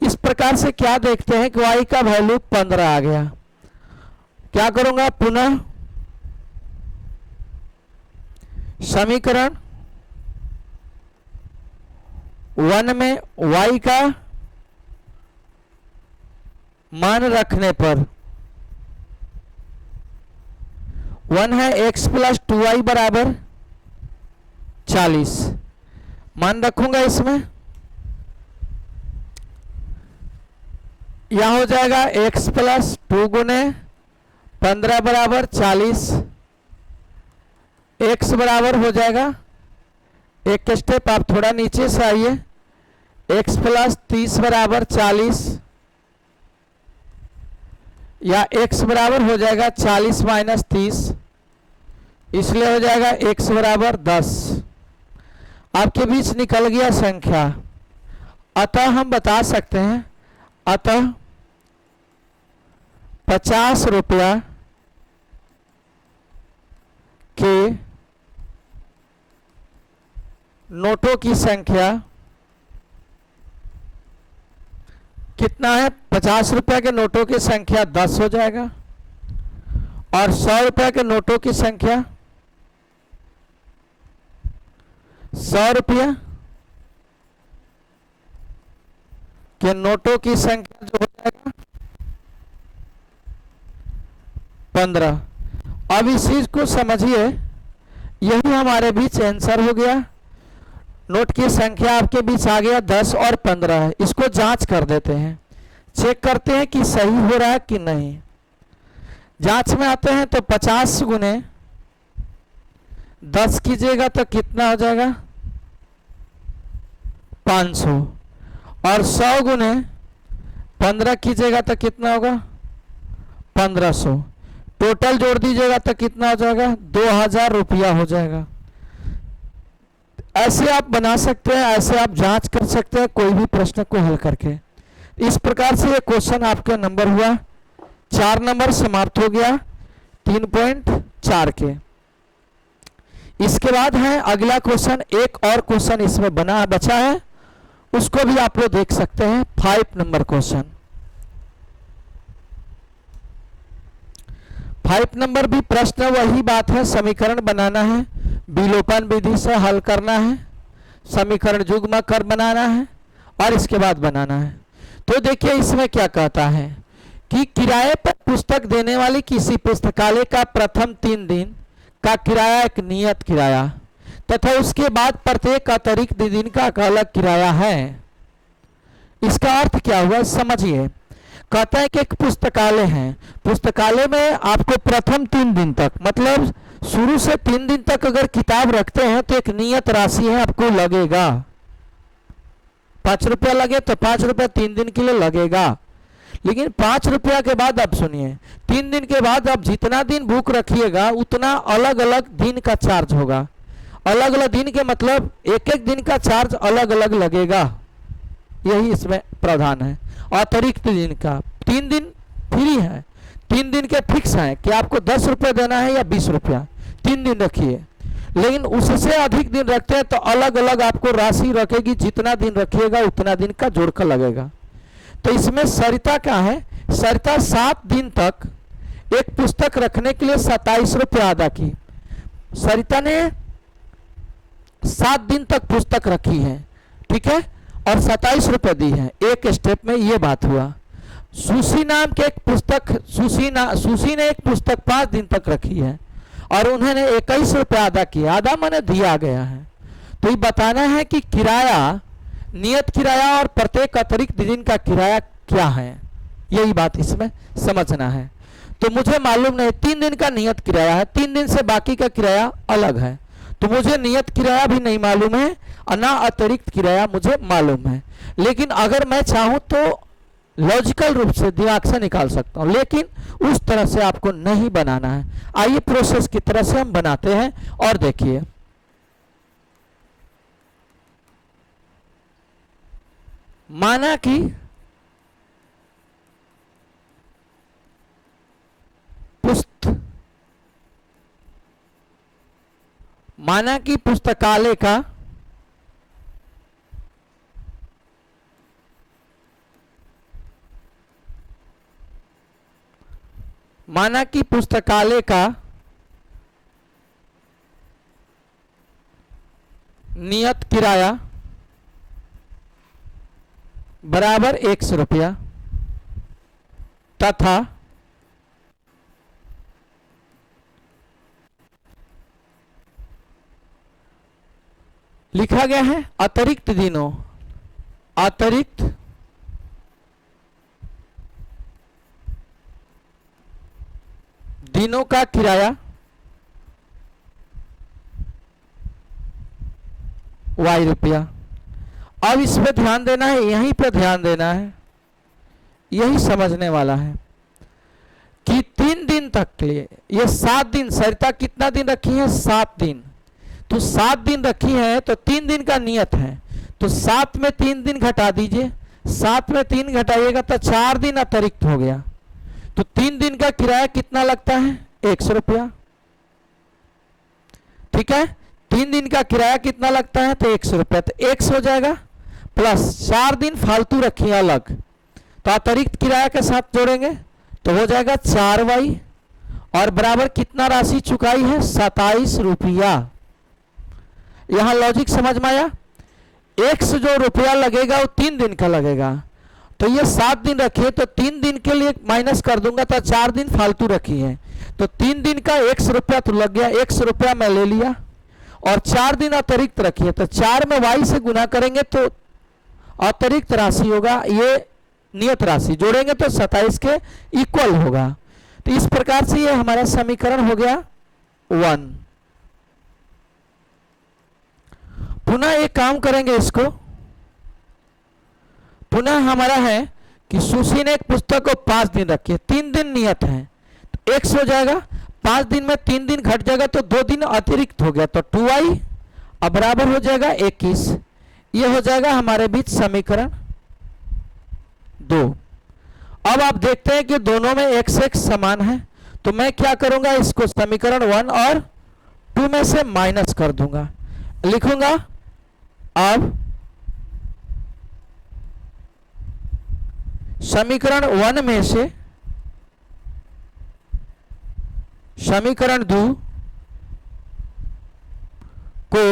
इस प्रकार से क्या देखते हैं कि y का वैल्यू 15 आ गया। क्या करूंगा, पुनः समीकरण 1 में y का मान रखने पर 1 है x प्लस 2i बराबर 40, मान रखूंगा इसमें, यह हो जाएगा x प्लस 2 गुने 15 बराबर 40, x बराबर हो जाएगा, एक स्टेप आप थोड़ा नीचे से आइए, x प्लस 30 बराबर 40 या x बराबर हो जाएगा 40 माइनस 30, इसलिए हो जाएगा x बराबर 10। आपके बीच निकल गया संख्या, अतः हम बता सकते हैं, अतः 50 रुपया के नोटों की संख्या कितना है, 50 रुपया के नोटों की संख्या 10 हो जाएगा और 100 रुपया के नोटों की संख्या 100 रुपया के नोटों की संख्या जो हो जाएगा 15। अब इस चीज को समझिए, यही हमारे बीच आंसर हो गया। नोट की संख्या आपके बीच आ गया 10 और 15 है। इसको जांच कर देते हैं, चेक करते हैं कि सही हो रहा है कि नहीं। जांच में आते हैं तो 50 गुने 10 कीजिएगा तो कितना हो जाएगा 500 और 100 गुने 15 कीजिएगा तो कितना होगा 1500, टोटल जोड़ दीजिएगा तो कितना हो जाएगा 2000 रुपया हो जाएगा। ऐसे आप बना सकते हैं, ऐसे आप जांच कर सकते हैं कोई भी प्रश्न को हल करके। इस प्रकार से ये क्वेश्चन आपका नंबर हुआ 4 नंबर समाप्त हो गया 3.4 के। इसके बाद है अगला क्वेश्चन, एक और क्वेश्चन इसमें बना बचा है, उसको भी आप लोग देख सकते हैं। 5 नंबर क्वेश्चन, 5 नंबर भी प्रश्न वही बात है, समीकरण बनाना है, विलोपन विधि से हल करना है, समीकरण युग्म कर बनाना है और इसके बाद बनाना है। तो देखिए इसमें क्या कहता है कि किराए पर पुस्तक देने वाली किसी पुस्तकालय का प्रथम 3 दिन का किराया एक नियत किराया तथा उसके बाद प्रत्येक अतिरिक्त दिन का एक अलग किराया है। इसका अर्थ क्या हुआ समझिए। कहता है कि एक पुस्तकालय है, पुस्तकालय में आपको प्रथम 3 दिन तक, मतलब शुरू से 3 दिन तक अगर किताब रखते हैं तो एक नियत राशि है आपको लगेगा, 5 रुपया लगे तो 5 रुपया 3 दिन के लिए लगेगा। लेकिन 5 रुपया के बाद आप सुनिए 3 दिन के बाद आप जितना दिन बुक रखिएगा उतना अलग अलग दिन का चार्ज होगा। अलग अलग दिन के मतलब एक एक दिन का चार्ज अलग अलग लगेगा, यही इसमें प्रावधान है। अतिरिक्त दिन का 3 दिन फ्री है, 3 दिन के फिक्स है कि आपको 10 रुपये देना है या 20 रुपया, 3 दिन रखिए। लेकिन उससे अधिक दिन रखते हैं तो अलग अलग आपको राशि रखेगी, जितना दिन रखिएगा उतना दिन का जोड़ कर लगेगा। तो इसमें सरिता क्या है, सरिता 7 दिन तक एक पुस्तक रखने के लिए 27 रुपये अदा की। सरिता ने 7 दिन तक पुस्तक रखी है, ठीक है, और 27 रुपये दी है, एक स्टेप में ये बात हुआ। सुशी नाम के एक पुस्तक, सुशी ने एक पुस्तक 5 दिन तक रखी है और उन्होंने 21 रुपये अदा किया, आधा मैंने दिया गया है। तो ये बताना है कि किराया, नियत किराया और प्रत्येक अतिरिक्त दिन का किराया क्या है, यही बात इसमें समझना है। तो मुझे मालूम नहीं, 3 दिन का नियत किराया है, 3 दिन से बाकी का किराया अलग है, तो मुझे नियत किराया भी नहीं मालूम है और ना अतिरिक्त किराया मुझे मालूम है। लेकिन अगर मैं चाहूँ तो लॉजिकल रूप से दिमाग से निकाल सकता हूँ, लेकिन उस तरह से आपको नहीं बनाना है। आइए प्रोसेस की तरह से हम बनाते हैं और देखिए। माना कि पुस्तकालय का नियत किराया बराबर 100 रुपया तथा लिखा गया है अतिरिक्त दिनों का किराया y रुपया। अब इस पे ध्यान देना है, यहीं पे ध्यान देना है, यही समझने वाला है कि 3 दिन तक के लिए ये 7 दिन, सरिता कितना दिन रखी है? 7 दिन। तो 7 दिन रखी है तो 3 दिन का नियत है, तो 7 में 3 दिन घटा दीजिए, 7 में 3 घटाइएगा तो 4 दिन अतिरिक्त हो गया। तो 3 दिन का किराया कितना लगता है? 100 रुपया। ठीक है, 3 दिन का किराया कितना लगता है? तो 100 रुपया। तो 100 हो जाएगा प्लस 4 दिन फालतू रखिए अलग, तो अतिरिक्त किराया के साथ जोड़ेंगे तो हो जाएगा 4y और बराबर कितना राशि चुकाई है? 27 रुपया। यहां लॉजिक समझ में आया? 100 जो रुपया लगेगा वो 3 दिन का लगेगा, तो ये 7 दिन रखिए तो 3 दिन के लिए माइनस कर दूंगा तो 4 दिन फालतू रखी है, तो 3 दिन का 100 रुपया तो लग गया, 100 रुपया मैं ले लिया और 4 दिन अतिरिक्त रखिए, तो 4 में y से गुना करेंगे तो अतिरिक्त राशि होगा, ये नियत राशि जोड़ेंगे तो 27 के इक्वल होगा। तो इस प्रकार से ये हमारा समीकरण हो गया 1। पुनः एक काम करेंगे, इसको पुनः हमारा है कि सुशी ने एक पुस्तक को 5 दिन रखी है, 3 दिन नियत है, तो 100 हो जाएगा, 5 दिन में 3 दिन घट जाएगा तो 2 दिन अतिरिक्त हो गया, तो 2y अब बराबर हो जाएगा 21। ये हो जाएगा हमारे बीच समीकरण 2। अब आप देखते हैं कि दोनों में x से x समान है, तो मैं क्या करूंगा, इसको समीकरण 1 और 2 में से माइनस कर दूंगा, लिखूंगा अब समीकरण 1 में से समीकरण 2 को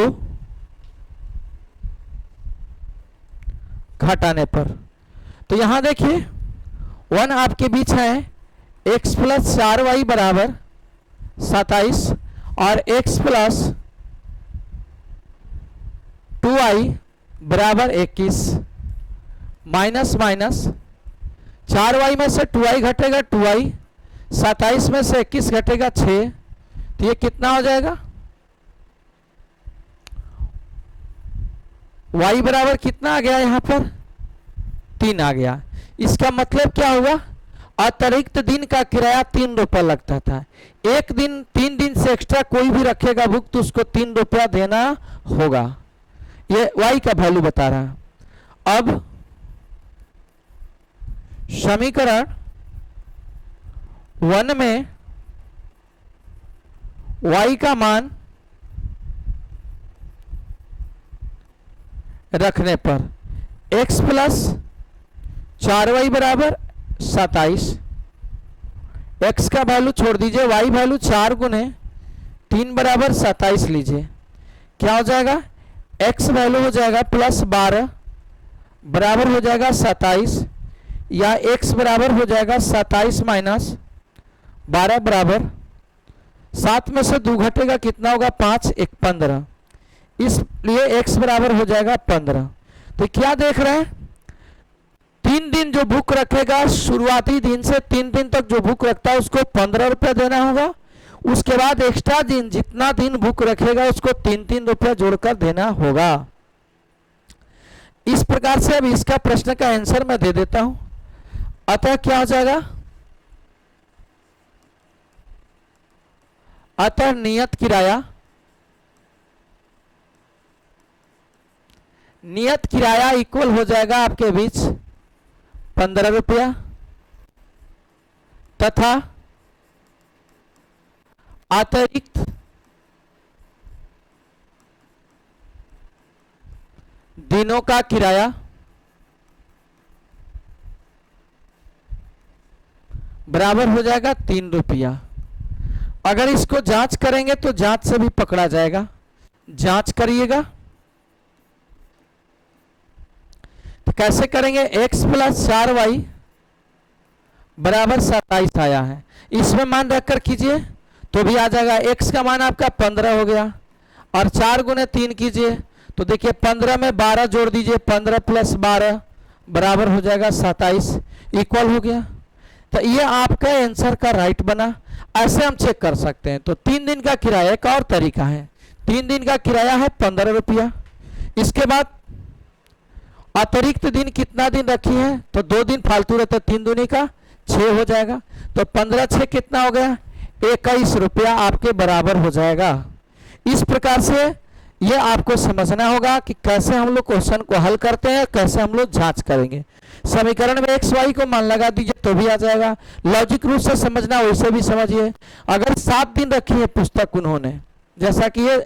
घटाने पर, तो यहां देखिए 1 आपके बीच है x प्लस 4y बराबर 27 और x प्लस 2y बराबर 21, माइनस माइनस 4y में से 2y घटेगा 2y, 27 में से 21 घटेगा 6, तो ये कितना हो जाएगा? y बराबर कितना आ गया? यहां पर 3 आ गया। इसका मतलब क्या हुआ? अतिरिक्त दिन का किराया 3 रुपया लगता था, एक दिन 3 दिन से एक्स्ट्रा कोई भी रखेगा बुक तो उसको 3 रुपया देना होगा, ये y का वैल्यू बता रहा। अब समीकरण 1 में y का मान रखने पर x प्लस 4y बराबर 27, x का वैल्यू छोड़ दीजिए, y वैल्यू 4 गुने 3 बराबर 27 लीजिए, क्या हो जाएगा? x वैल्यू हो जाएगा प्लस 12 बराबर हो जाएगा 27, या x बराबर हो जाएगा 27 माइनस 12 बराबर 7 में से 2 घटेगा कितना होगा 5, 1 15, इसलिए x बराबर हो जाएगा 15। तो क्या देख रहे हैं, 3 दिन जो बुक रखेगा, शुरुआती दिन से 3 दिन तक जो बुक रखता है उसको 15 रुपये देना होगा। उसके बाद एक्स्ट्रा दिन जितना दिन बुक रखेगा उसको 3-3 रुपये जोड़कर देना होगा। इस प्रकार से अब इसका प्रश्न का आंसर मैं दे देता हूं। अतः क्या हो जाएगा, अतः नियत किराया इक्वल हो जाएगा आपके बीच 15 रुपया, तथा अतिरिक्त दिनों का किराया बराबर हो जाएगा 3 रुपया। अगर इसको जांच करेंगे तो जांच से भी पकड़ा जाएगा, जांच करिएगा। तो कैसे करेंगे, x प्लस 4y बराबर 27 आया है, इसमें मान रखकर कीजिए तो भी आ जाएगा। x का मान आपका 15 हो गया, और 4 गुने 3 कीजिए तो देखिए 15 में 12 जोड़ दीजिए, 15 प्लस 12 बराबर हो जाएगा 27, इक्वल हो गया। तो ये आपका आंसर का राइट बना। ऐसे हम चेक कर सकते हैं। तो 3 दिन का किराया एक और तरीका है, 3 दिन का किराया है 15 रुपया। इसके बाद अतिरिक्त दिन कितना दिन रखी है, तो 2 दिन फालतू रहता, 3 दूनी का 6 हो जाएगा। तो 15 6 कितना हो गया, 21 रुपया आपके बराबर हो जाएगा। इस प्रकार से ये आपको समझना होगा कि कैसे हम लोग क्वेश्चन को हल करते हैं, कैसे हम लोग जांच करेंगे। समीकरण में एक्स वाई को मान लगा दीजिए तो भी आ जाएगा। लॉजिक रूप से समझना वैसे भी समझिए। अगर 7 दिन रखी है पुस्तक उन्होंने, जैसा कि ये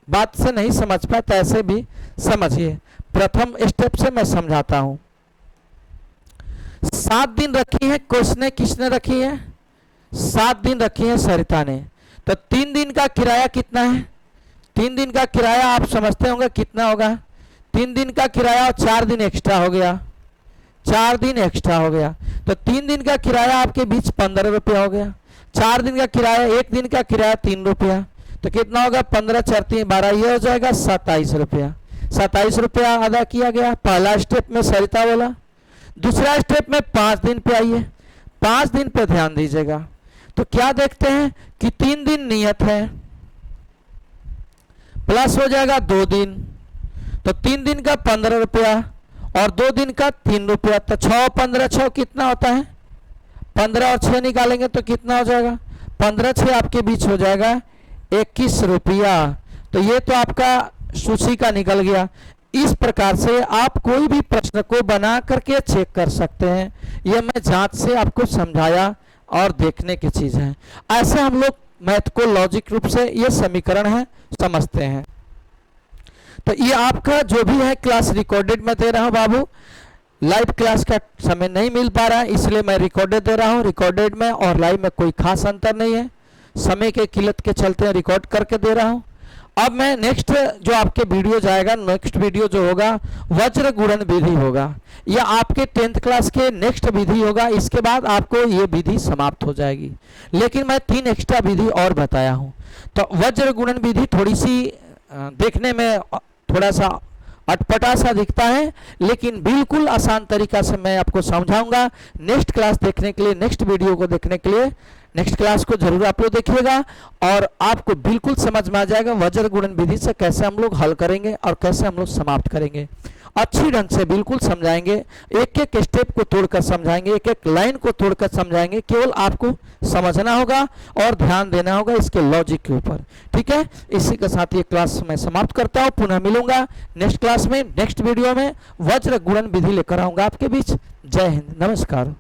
बात से नहीं समझ पाए तो ऐसे भी समझिए। प्रथम स्टेप से मैं समझाता हूं। 7 दिन रखी है, किसने रखी है, 7 दिन रखी है सरिता ने। तो 3 दिन का किराया कितना है, 3 दिन का किराया आप समझते होंगे कितना होगा। 3 दिन का किराया और 4 दिन एक्स्ट्रा हो गया, 4 दिन एक्स्ट्रा हो गया। तो 3 दिन का किराया आपके बीच 15 रुपया हो गया। 4 दिन का किराया, 1 दिन का किराया 3 रुपया, तो कितना होगा 15 4 3 12, ये हो जाएगा 27 रुपया। 27 रुपया अदा किया गया। पहला स्टेप में सरिता बोला। दूसरा स्टेप में 5 दिन पे आइए, 5 दिन पे ध्यान दीजिएगा। तो क्या देखते हैं कि 3 दिन नियत है, प्लस हो जाएगा 2 दिन, तो 3 दिन का 15 रुपया और 2 दिन का 3 रुपया। तो 6 15 6 कितना होता है, 15 और 6 निकालेंगे तो कितना हो जाएगा, 15 6 आपके बीच हो जाएगा 21 रुपया। तो ये तो आपका सूची का निकल गया। इस प्रकार से आप कोई भी प्रश्न को बना करके चेक कर सकते हैं। यह मैं जांच से आपको समझाया और देखने की चीज है। ऐसे हम लोग मैथ को लॉजिक रूप से ये समीकरण है समझते हैं। तो ये आपका जो भी है क्लास रिकॉर्डेड में दे रहा हूं बाबू। लाइव क्लास का समय नहीं मिल पा रहा है इसलिए मैं रिकॉर्डेड दे रहा हूं। रिकॉर्डेड में और लाइव में कोई खास अंतर नहीं है, समय के किल्लत के चलते रिकॉर्ड करके दे रहा हूं। अब मैं नेक्स्ट जो आपके वीडियो जाएगा, नेक्स्ट वीडियो जो होगा वज्र गुणन विधि होगा। यह आपके 10th क्लास के नेक्स्ट विधि होगा। इसके बाद आपको ये विधि समाप्त हो जाएगी, लेकिन मैं 3 एक्स्ट्रा विधि और बताया हूं। तो वज्र गुणन विधि थोड़ी सी देखने में थोड़ा सा अटपटा सा दिखता है, लेकिन बिल्कुल आसान तरीका से मैं आपको समझाऊंगा। नेक्स्ट क्लास देखने के लिए, नेक्स्ट वीडियो को देखने के लिए नेक्स्ट क्लास को जरूर आप लोग देखिएगा और आपको बिल्कुल समझ में आ जाएगा वज्र गुणन विधि से कैसे हम लोग हल करेंगे और कैसे हम लोग समाप्त करेंगे। अच्छी ढंग से बिल्कुल समझाएंगे, एक एक स्टेप को तोड़कर समझाएंगे, एक एक लाइन को तोड़कर समझाएंगे। केवल आपको समझना होगा और ध्यान देना होगा इसके लॉजिक के ऊपर। ठीक है, इसी के साथ ये क्लास मैं समाप्त करता हूँ। पुनः मिलूंगा नेक्स्ट क्लास में, नेक्स्ट वीडियो में वज्र गुणन विधि लेकर आऊंगा आपके बीच। जय हिंद, नमस्कार।